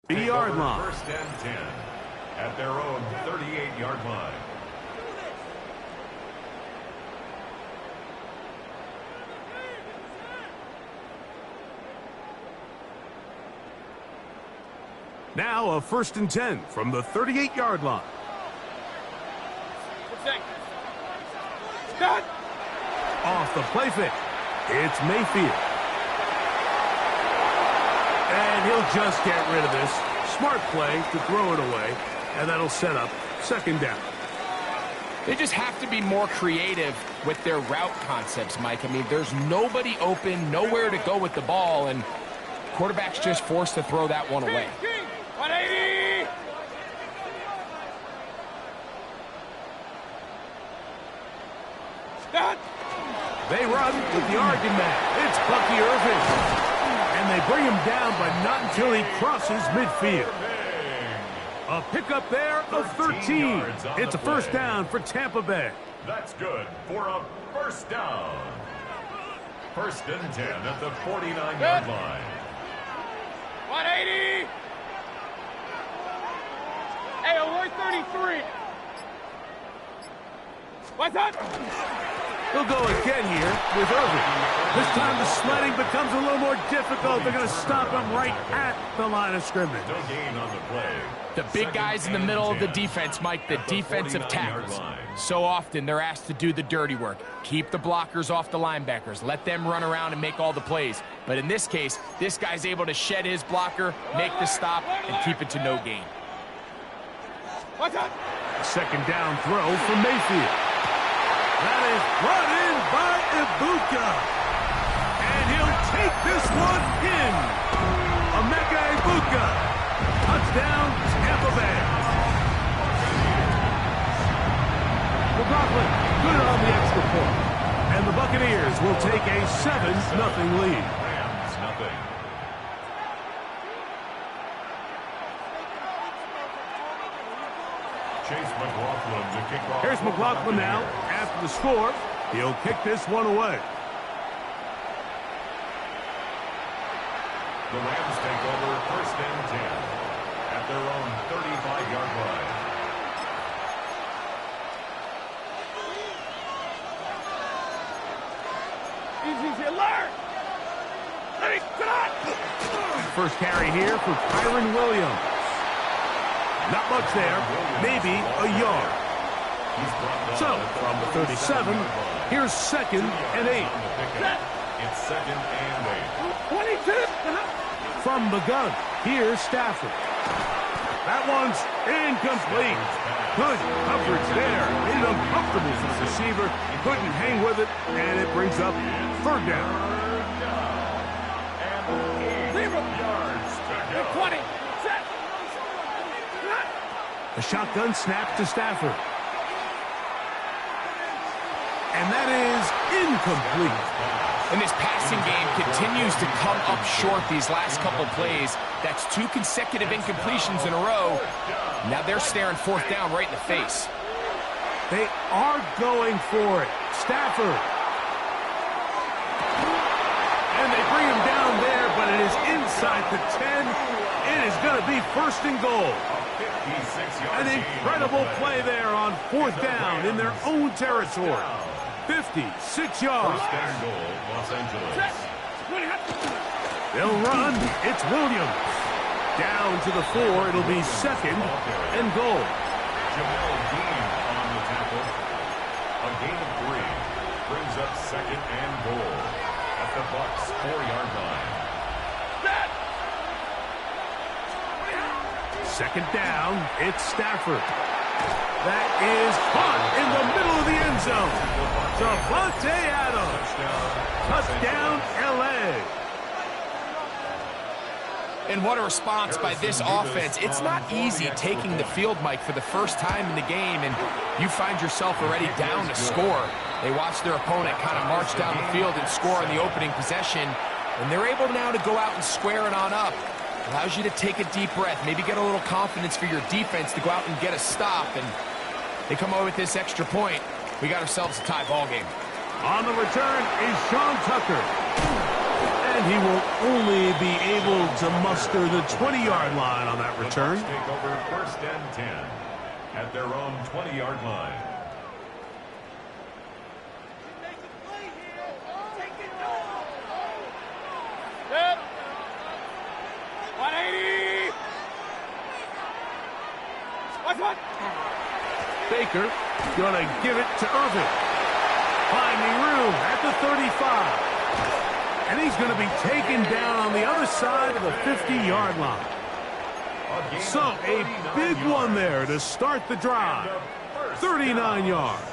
Yard line. First and 10 at their own 38-yard line. Now a first and 10 from the 38-yard line. Start. Off the play fake. It's Mayfield. And he'll just get rid of this. Smart play to throw it away, and that'll set up second down. They just have to be more creative with their route concepts, Mike. I mean, there's nobody open, nowhere to go with the ball, and quarterback's just forced to throw that one away. 180! Start. They run with the argument. It's Bucky Irving. And they bring him down, but not until he crosses midfield. A pickup there of 13. It's a first down for Tampa Bay. That's good for a first down. First and 10 at the 49-yard line. 180! Hey, we're 33. What's up? He'll go again here with Irving. This time the sledding becomes a little more difficult. They're going to stop him right at the line of scrimmage. No gain on the play. The big guys in the middle of the defense, Mike, the defensive tackles. So often they're asked to do the dirty work. Keep the blockers off the linebackers. Let them run around and make all the plays. But in this case, this guy's able to shed his blocker, make the stop, and keep it to no gain. What's up? A second down throw from Mayfield. That is brought in by Ibuka. And he'll take this one in. Emeka Ibuka. Touchdown, Tampa Bay. McLaughlin, good on the extra point. And the Buccaneers will take a 7-0 lead. Rams, nothing. Chase McLaughlin to kick off. Here's McLaughlin now. After the score, he'll kick this one away. The Rams take over first and 10 at their own 35-yard line. Easy, alert! Ready, cut! First carry here for Kyron Williams. Not much there, maybe a yard. So, from the 37, here's second and 8. It's second and 8. 22! From the gun, here's Stafford. That one's incomplete. Good coverage there. Made it uncomfortable for the receiver. Couldn't hang with it, and it brings up third down. And 8 yards to 20. Set. A shotgun snap to Stafford. And that is incomplete. And this passing game continues to come up short these last couple plays. That's 2 consecutive incompletions in a row. Now they're staring fourth down right in the face. They are going for it. Stafford. And they bring him down there, but it is inside the 10. It is going to be first and goal. An incredible play there on fourth down in their own territory. 56 yards. First and goal, Los Angeles. They'll run. It's Williams. Down to the 4. It'll be second and goal. Jamel Dean on the tackle. A gain of 3 brings up second and goal at the Bucs' 4-yard line. Second down. It's Stafford. That is caught in the middle of the end zone. Davante Adams. Touchdown, L.A. And what a response by this offense. It's not easy taking the field, Mike, for the first time in the game, and you find yourself already down to score. They watch their opponent kind of march down the field and score on the opening possession, and they're able now to go out and square it on up. Allows you to take a deep breath, maybe get a little confidence for your defense to go out and get a stop, and they come away with this extra point. We got ourselves a tie ball game. On the return is Sean Tucker. And he will only be able to muster the 20-yard line on that return. The Bucs take over first and 10 at their own 20-yard line. Set. 180. What's what? Baker gonna give it to Irvin. Finding room at the 35. And he's going to be taken down on the other side of the 50-yard line. So a big one there to start the drive. 39 yards.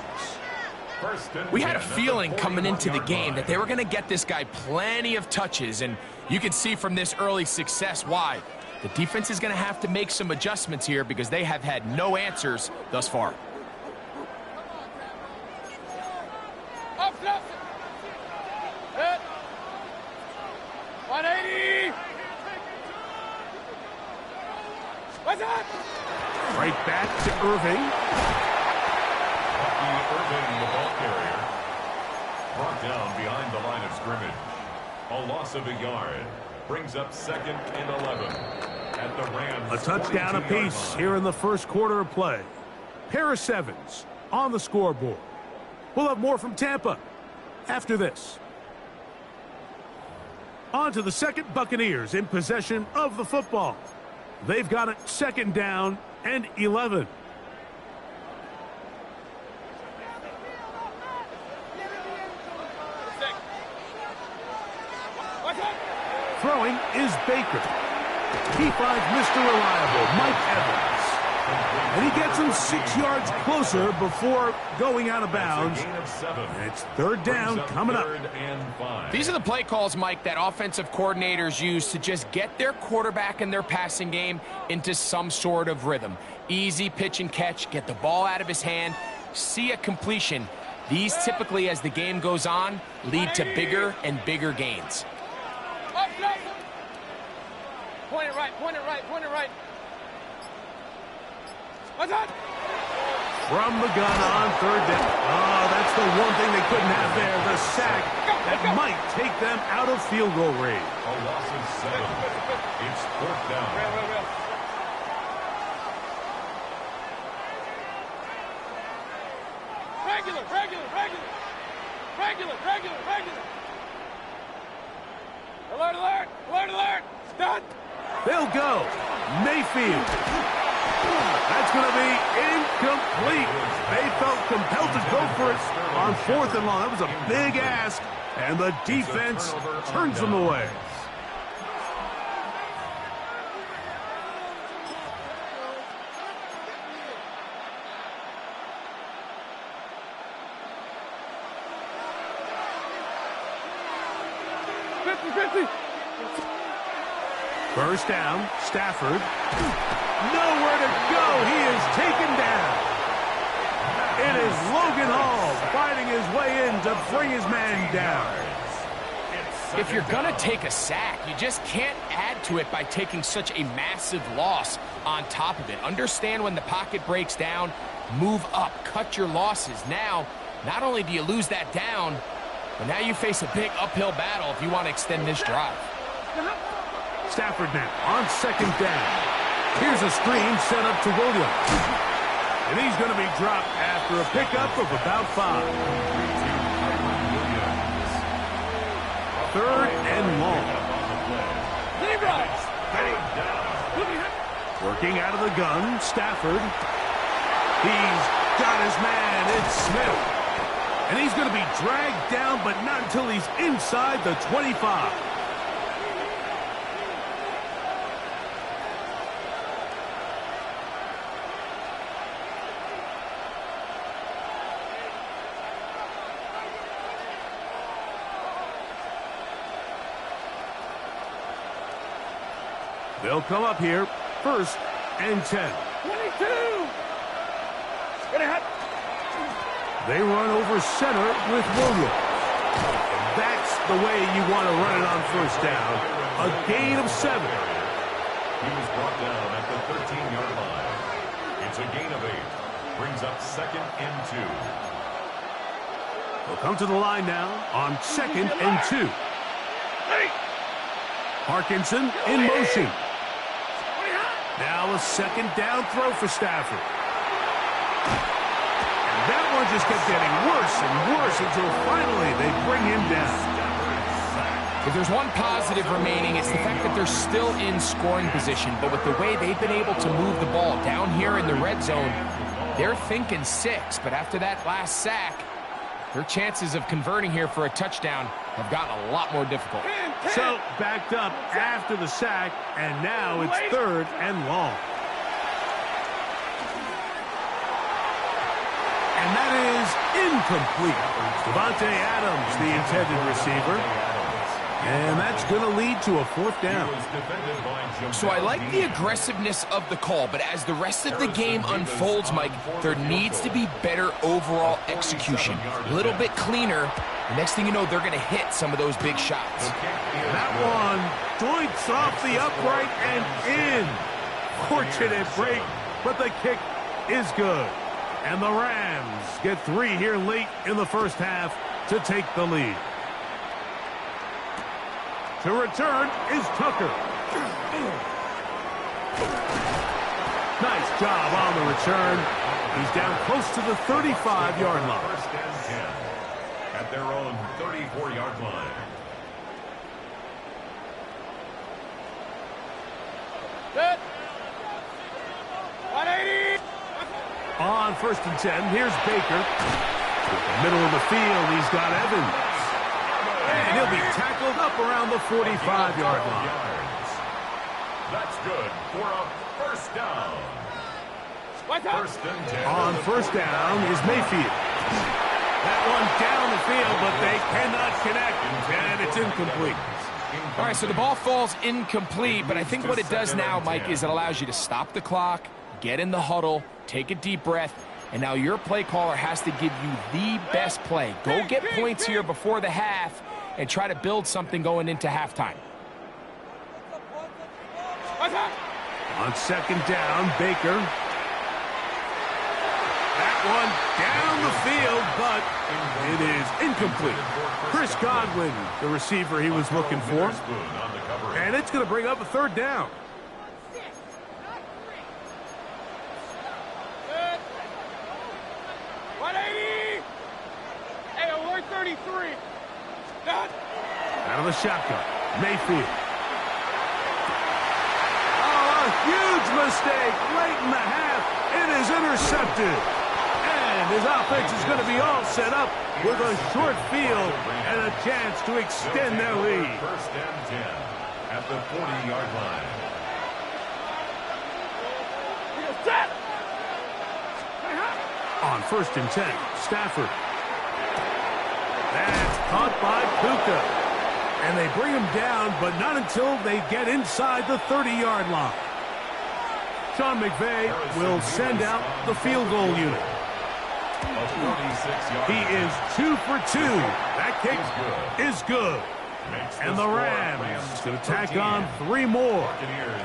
We had a feeling coming into the game that they were going to get this guy plenty of touches, and you can see from this early success why. The defense is going to have to make some adjustments here because they have had no answers thus far. Up, up. Set. 180. What's up? Right back to Irving. Irving, the ball carrier, brought down behind the line of scrimmage. A loss of a yard brings up second and 11 at the Rams. A touchdown apiece here in the first quarter of play. Pair of sevens on the scoreboard. We'll have more from Tampa after this. On to the second. Buccaneers in possession of the football. They've got it second down and 11. Throwing is Baker. He finds Mr. Reliable, Mike Evans. And he gets him 6 yards closer before going out of bounds. And it's third down coming up. These are the play calls, Mike, that offensive coordinators use to just get their quarterback and their passing game into some sort of rhythm. Easy pitch and catch, get the ball out of his hand, see a completion. These typically, as the game goes on, lead to bigger and bigger gains. Point it right, point it right, point it right. What's that? From the gun on third down. Oh, that's the one thing they couldn't have there, the sack that might take them out of field goal range. A loss of 7. It's fourth down. Real. Regular. Alert. Done. They'll go. Mayfield. That's going to be incomplete. They felt compelled to go for it on fourth and long. That was a big ask, and the defense turns them away. First down, Stafford. Nowhere to go. He is taken down. It is Logan Hall fighting his way in to bring his man down. If you're going to take a sack, you just can't add to it by taking such a massive loss on top of it. Understand when the pocket breaks down, move up, cut your losses. Now, not only do you lose that down, but now you face a big uphill battle if you want to extend this drive. Stafford now on second down. Here's a screen set up to Williams. And he's going to be dropped after a pickup of about 5. Third and long. Working out of the gun, Stafford. He's got his man. It's Smith. And he's going to be dragged down, but not until he's inside the 25. They'll come up here, first and 10. 22! They run over center with Williams. That's the way you want to run it on first down. A gain of 7. He was brought down at the 13-yard line. It's a gain of 8. Brings up second and 2. They'll come to the line now on second and 2. Parkinson in motion. Now a second down throw for Stafford. And that one just kept getting worse and worse until finally they bring him down. If there's one positive remaining, it's the fact that they're still in scoring position. But with the way they've been able to move the ball down here in the red zone, they're thinking 6. But after that last sack, their chances of converting here for a touchdown have gotten a lot more difficult. So, backed up after the sack, and now it's third and long. And that is incomplete. Devontae Adams, the intended receiver. And that's going to lead to a fourth down. So I like the aggressiveness of the call, but as the rest of the game unfolds, Mike, there needs to be better overall execution. A little bit cleaner. The next thing you know, they're going to hit some of those big shots. That one joints off the upright and in. Fortunate break, but the kick is good. And the Rams get 3 here late in the first half to take the lead. To return is Tucker. Nice job on the return. He's down close to the 35-yard line. First and 10 at their own 34-yard line. Set. 180. On first and 10, here's Baker. In the middle of the field, he's got Evans. And he'll be tackled up around the 45-yard line. That's good for a first down. First and 10. On first down is Mayfield. That one down the field, but they cannot connect, and it's incomplete. All right, so the ball falls incomplete, but I think what it does now, Mike, is it allows you to stop the clock, get in the huddle, take a deep breath, and now your play caller has to give you the best play. Go get points here before the half and try to build something going into halftime. On second down, Baker. That one down the field, but it is incomplete. Chris Godwin, the receiver he was looking for. And it's going to bring up a third down. Out of the shotgun, Mayfield. Oh, a huge mistake late in the half. It is intercepted. And his offense is going to be all set up with a short field and a chance to extend their lead. First and 10 at the 40-yard line. On first and 10, Stafford. That's caught by Puka. And they bring him down, but not until they get inside the 30-yard line. Sean McVay will send out the field goal unit. He is 2 for 2. That kick is good. And the Rams going to tack on 3 more,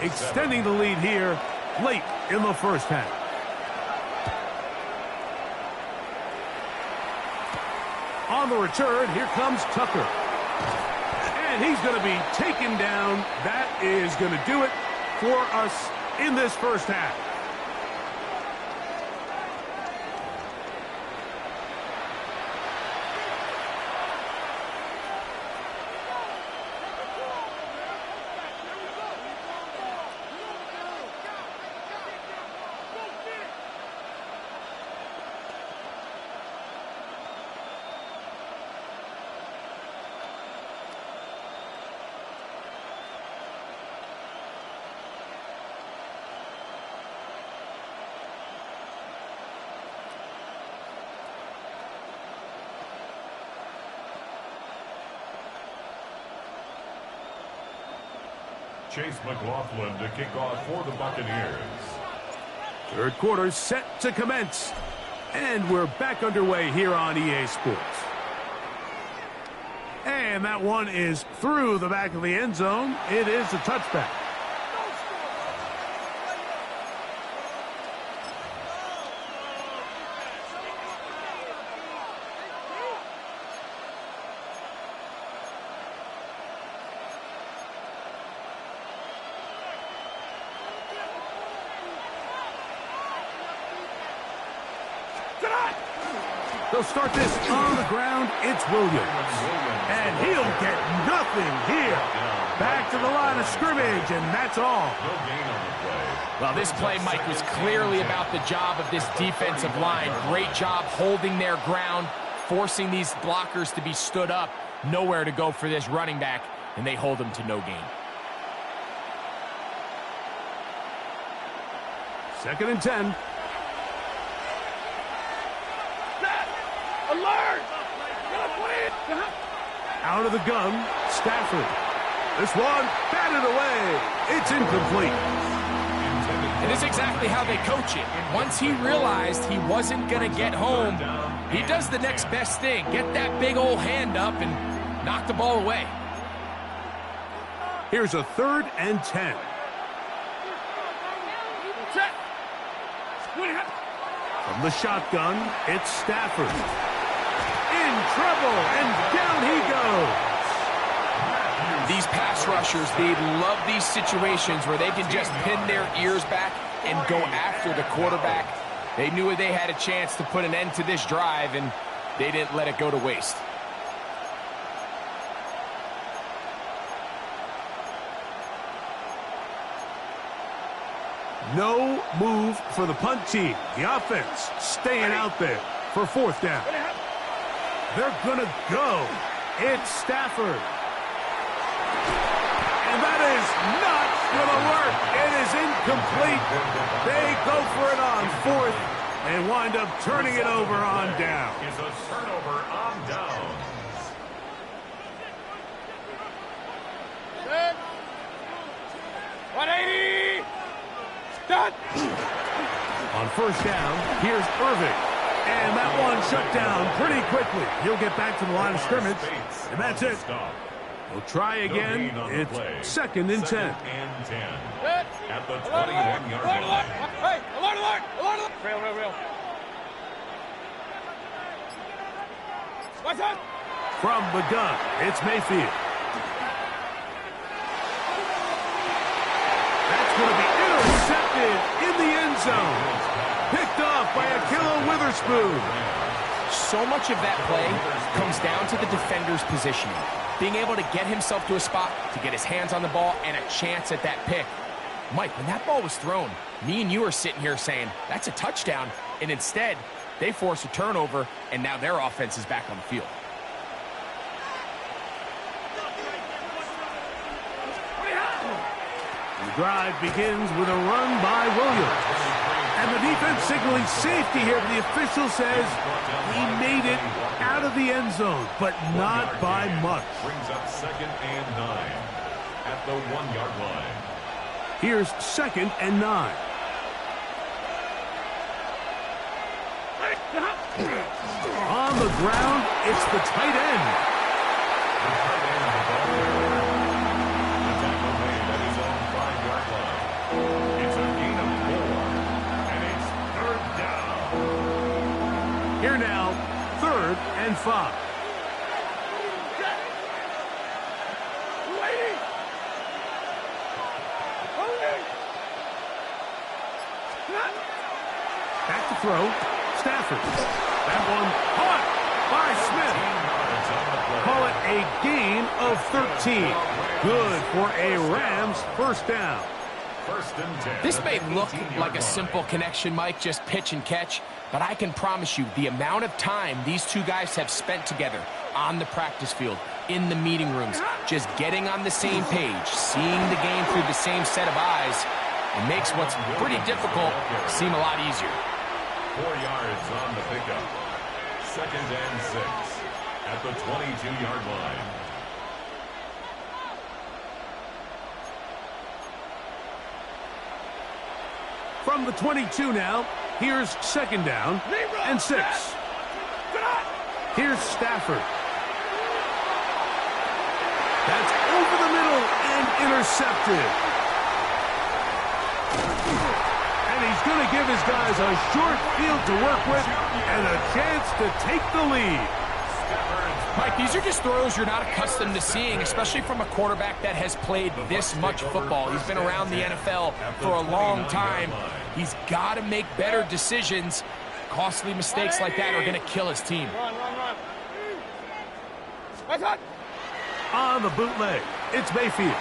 extending the lead here late in the first half. On the return, here comes Tucker. And he's going to be taken down. That is going to do it for us in this first half. Chase McLaughlin to kick off for the Buccaneers. Third quarter set to commence. And we're back underway here on EA Sports. And that one is through the back of the end zone. It is a touchback. They'll start this on the ground. It's Williams. And he'll get nothing here. Back to the line of scrimmage, and that's all. Well, this play, Mike, was clearly about the job of this defensive line. Great job holding their ground, forcing these blockers to be stood up. Nowhere to go for this running back, and they hold him to no gain. 2nd and 10. Alert! Out of the gun, Stafford. This one batted away. It's incomplete. And it's exactly how they coach it. Once he realized he wasn't going to get home, he does the next best thing. Get that big old hand up and knock the ball away. Here's a 3rd and 10. From the shotgun, it's Stafford. In trouble, and down he goes. These pass rushers, they love these situations where they can just pin their ears back and go after the quarterback. They knew they had a chance to put an end to this drive, and they didn't let it go to waste. No move for the punt team. The offense staying out there for 4th down. They're going to go. It's Stafford. And that is not going to work. It is incomplete. They go for it on 4th and wind up turning it over on down. Is a turnover on downs. Good. 180. Done. On 1st down, here's Irving. And that one shut down pretty quickly. He'll get back to the line of scrimmage, and that's it. We'll try again. It's 2nd and 10. 2nd and 10. At the 21-yard line. Hey, alert, alert, alert, alert. Real. What's up? From the gun, it's Mayfield. That's going to be intercepted in the end zone. Picked off by Ahkello Witherspoon. So much of that play comes down to the defender's positioning. Being able to get himself to a spot, to get his hands on the ball, and a chance at that pick. Mike, when that ball was thrown, me and you are sitting here saying, that's a touchdown. And instead, they force a turnover, and now their offense is back on the field. drive begins with a run by Williams. And the defense signaling safety here. The official says he made it out of the end zone, but not by much. Brings up 2nd and 9 at the 1-yard line. Here's 2nd and 9. On the ground, it's the tight end. The tight end of the ball carrier. The tackle made at his own 5-yard line. It's a gain of 4, and it's 3rd down. Here now, 3rd and 5. Back to throw. Stafford. That one caught by Smith. Call it a gain of 13. Good for a Rams first down. 1st and 10. This may look like a simple connection, Mike, just pitch and catch, but I can promise you the amount of time these two guys have spent together on the practice field, in the meeting rooms, just getting on the same page, seeing the game through the same set of eyes, it makes what's pretty difficult seem a lot easier. 4 yards on the pickup. 2nd and 6 at the 22-yard line. From the 22 now, here's 2nd down and 6. Here's Stafford. That's over the middle and intercepted. And he's going to give his guys a short field to work with and a chance to take the lead. Mike, these are just throws you're not accustomed to seeing, especially from a quarterback that has played this much football. He's been around the NFL for a long time. He's got to make better decisions. Costly mistakes like that are going to kill his team. Run. On the bootleg, it's Mayfield.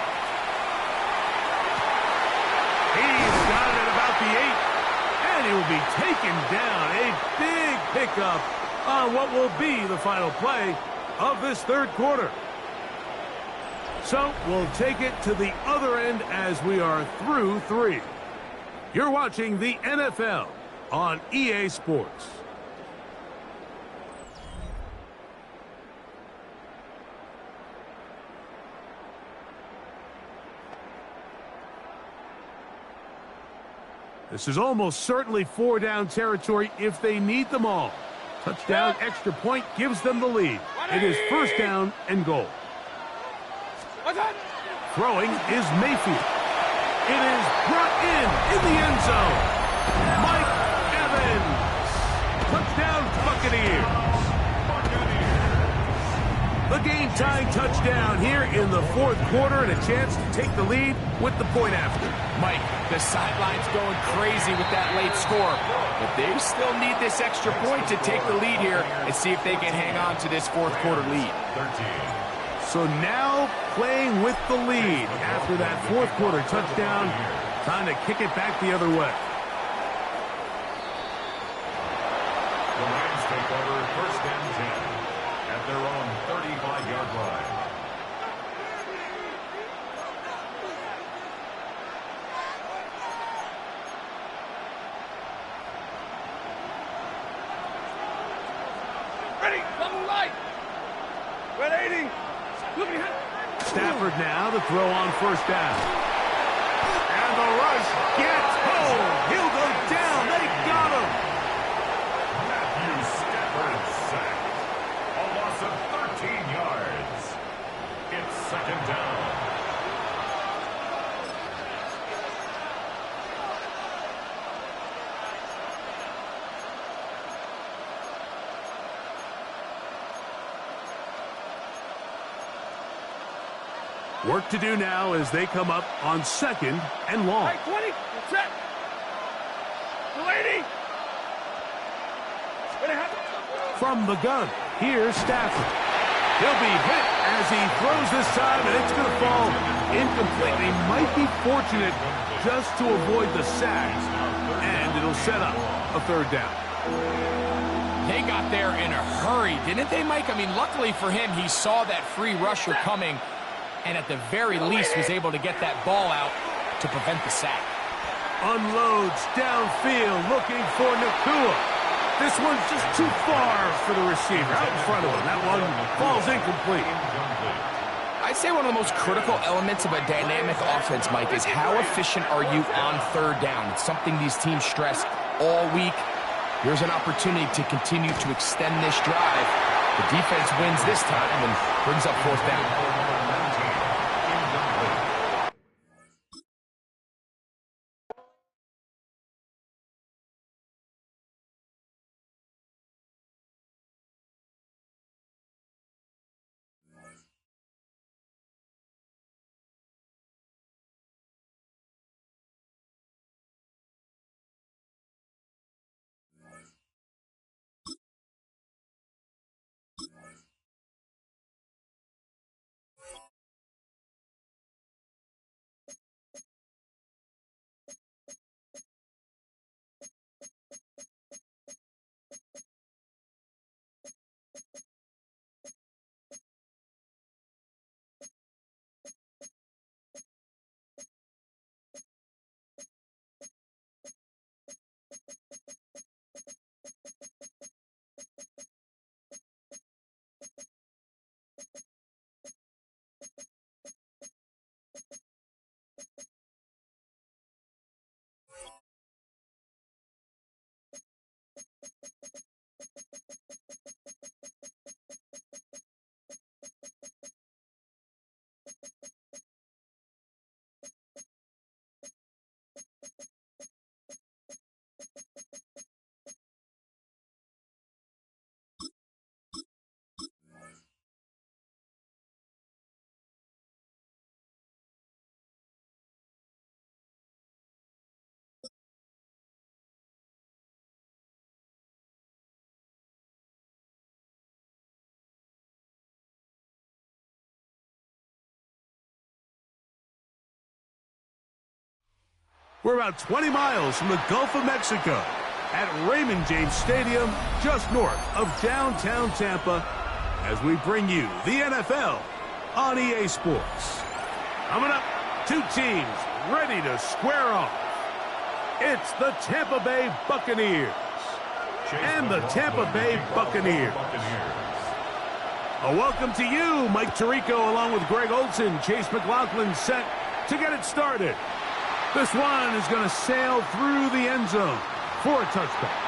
He's got it at about the 8, and he will be taken down. A big pickup on what will be the final play of this 3rd quarter. So we'll take it to the other end as we are through 3. You're watching the NFL on EA Sports. This is almost certainly 4-down territory if they need them all. Touchdown, extra point gives them the lead. It is 1st down and goal. Throwing is Mayfield. It is brought in the end zone. Mike Evans. Touchdown, Buccaneers. The game-tying touchdown here in the 4th quarter and a chance to take the lead with the point after. Mike, the sideline's going crazy with that late score, but they still need this extra point to take the lead here and see if they can hang on to this 4th quarter lead. 13. So now playing with the lead after that 4th quarter touchdown, time to kick it back the other way. The Rams take over 1st and 10 at their own 35-yard line. Ready. Double right. 180. Looking ahead. Stafford now to throw on 1st down. And the rush gets home. He'll go down. They got him. Matthew Stafford sacked. A loss of 13 yards. It's 2nd down. Work to do now as they come up on 2nd and long. Right, 20. Set. 280. From the gun, here's Stafford. He'll be hit as he throws this time, and it's going to fall incomplete. He might be fortunate just to avoid the sack, and it'll set up a 3rd down. They got there in a hurry, didn't they, Mike? I mean, luckily for him, he saw that free rusher coming, and at the very least was able to get that ball out to prevent the sack. Unloads downfield, looking for Nakua. This one's just too far for the receiver, out in front of him. That one falls incomplete. I'd say one of the most critical elements of a dynamic offense, Mike, is how efficient are you on third down. It's something these teams stress all week. Here's an opportunity to continue to extend this drive. The defense wins this time and brings up fourth down. We're about 20 miles from the Gulf of Mexico at Raymond James Stadium, just north of downtown Tampa, as we bring you the NFL on EA Sports. Coming up, two teams ready to square off. It's the Tampa Bay Buccaneers and the Tampa Bay Buccaneers. A welcome to you, Mike Tirico, along with Greg Olson. Chase McLaughlin set to get it started. This one is going to sail through the end zone for a touchdown.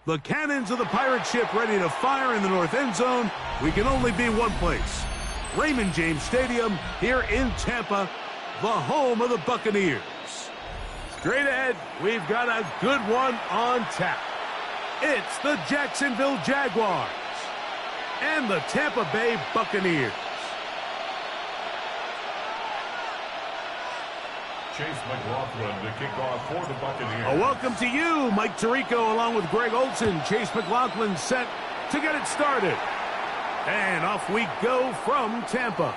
The cannons of the pirate ship ready to fire in the north end zone. We can only be one place. Raymond James Stadium here in Tampa, the home of the Buccaneers. Straight ahead, we've got a good one on tap. It's the Jacksonville Jaguars and the Tampa Bay Buccaneers. Chase McLaughlin to kick off for the Buccaneers. A welcome to you, Mike Tirico, along with Greg Olson. Chase McLaughlin set to get it started. And off we go from Tampa.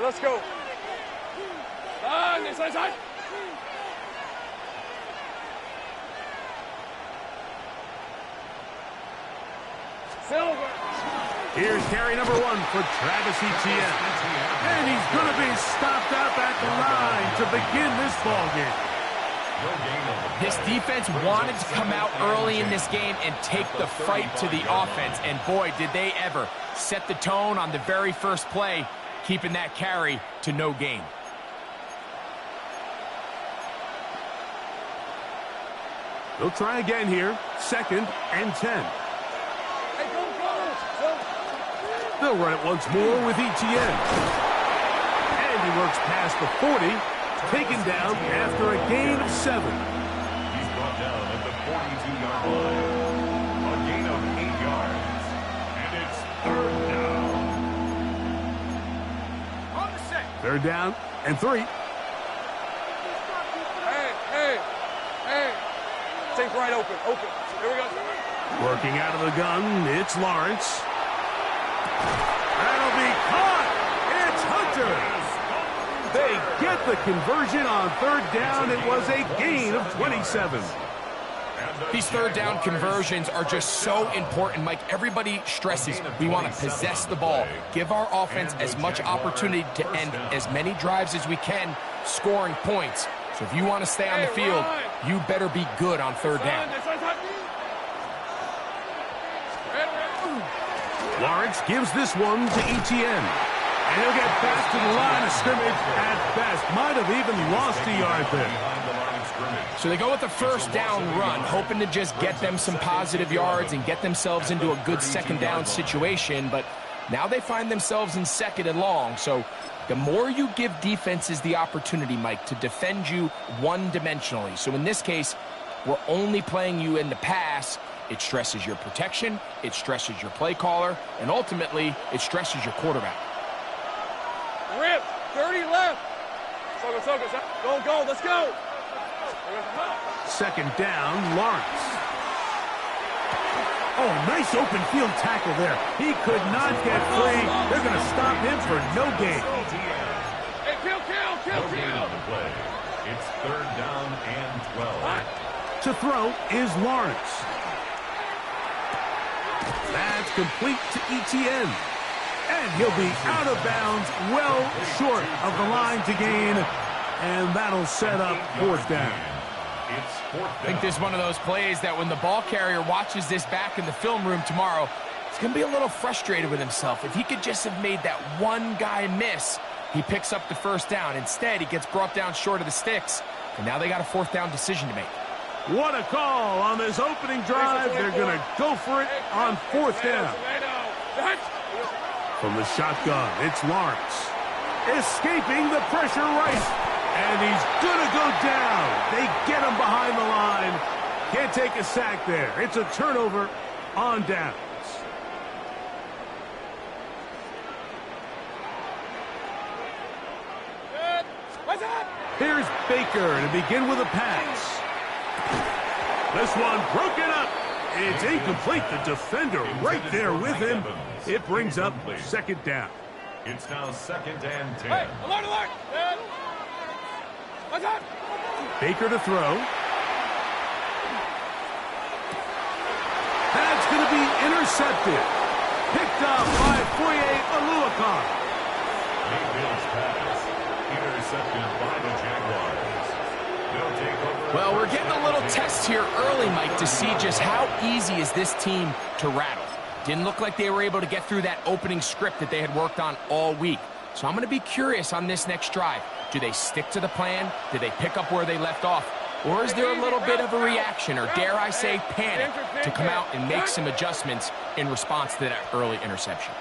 let's go. Side. Silver. Here's carry number 1 for Travis Etienne. And he's going to be stopped up at the line to begin this ball game. This defense wanted to come out early in this game and take the fight to the offense. And boy, did they ever set the tone on the very first play, keeping that carry to no gain. They'll try again here. 2nd and 10. They'll run it once more with Etienne. And he works past the 40, taken down after a gain of 7. He's brought down at the 42-yard line. A gain of 8 yards. And it's 3rd down. On the set. 3rd down and 3. Hey. Take right open. Here we go. Working out of the gun, it's Lawrence. That'll be caught. It's Hunter. They get the conversion on 3rd down. It was a gain of 27. These 3rd down conversions are just so important, Mike. Everybody stresses we want to possess the ball, give our offense as much opportunity to end as many drives as we can, scoring points. So if you want to stay on the field, you better be good on 3rd down. Lawrence gives this one to Etienne. And he'll get back to the line of scrimmage at best. Might have even lost a yard there. So they go with the 1st down run, hoping to just get them some positive yards and get themselves into a good 2nd down situation. But now they find themselves in 2nd and long. So the more you give defenses the opportunity, Mike, to defend you one-dimensionally. So in this case, we're only playing you in the pass. It stresses your protection, it stresses your play caller, and ultimately, it stresses your quarterback. Rip, 30 left. Go, let's go. 2nd down, Lawrence. Oh, nice open field tackle there. He could not get free. They're going to stop him for no gain. Hey, kill. On the play. It's 3rd down and 12. To throw is Lawrence. That's complete to Etienne. And he'll be out of bounds, well short of the line to gain. And that'll set up 4th down. It's 4th down. I think this is one of those plays that when the ball carrier watches this back in the film room tomorrow, he's going to be a little frustrated with himself. If he could just have made that one guy miss, he picks up the 1st down. Instead, he gets brought down short of the sticks. And now they got a 4th down decision to make. What a call on this opening drive. They're going to go for it on 4th down. From the shotgun, it's Lawrence. Escaping the pressure right. And he's going to go down. They get him behind the line. Can't take a sack there. It's a turnover on downs. Here's Baker to begin with a pass. This one broken up. It's incomplete. The defender right there with him. It brings up 2nd down. It's now 2nd and 10. Hey, alert! What's up? Baker to throw. That's going to be intercepted. Picked up by Foye Oluokun. Mayfield's pass. Intercepted by the Jaguars. They'll take over. Well, we're getting a little test here early, Mike, to see just how easy is this team to rattle. Didn't look like they were able to get through that opening script that they had worked on all week. So I'm going to be curious on this next drive. Do they stick to the plan? Do they pick up where they left off? Or is there a little bit of a reaction, or dare I say panic, to come out and make some adjustments in response to that early interception?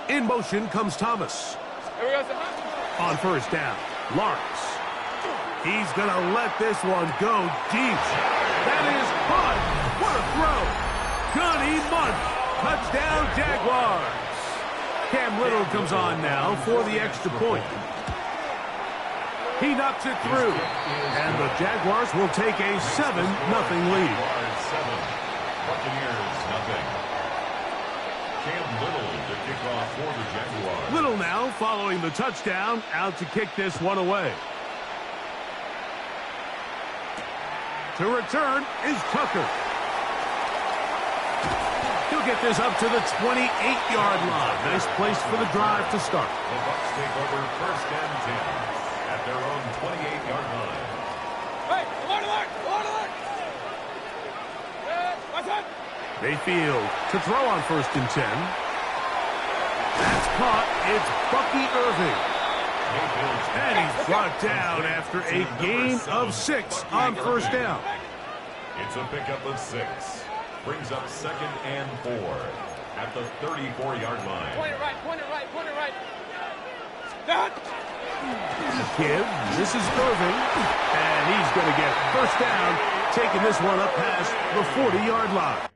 In motion comes Thomas. On 1st down, Lawrence. He's going to let this one go deep. That is caught. What a throw. Gunny Munch. Touchdown, Jaguars. Cam Little comes on now for the extra point. He knocks it through, and the Jaguars will take a 7-0 lead. Buccaneers, nothing. Cam Little to kick off for the Jaguars. Little now following the touchdown, out to kick this one away. To return is Tucker. He'll get this up to the 28-yard line. Nice place for the drive to start. The Bucs take over 1st and 10 at their own 28-yard line. Hey, alert! Mayfield to throw on 1st and 10. That's caught. It's Bucky Irving. And he's brought down after a gain of 6 on 1st down. It's a pickup of 6. Brings up 2nd and 4 at the 34-yard line. Point it right. Give. This is Irving. And he's going to get 1st down, taking this one up past the 40-yard line.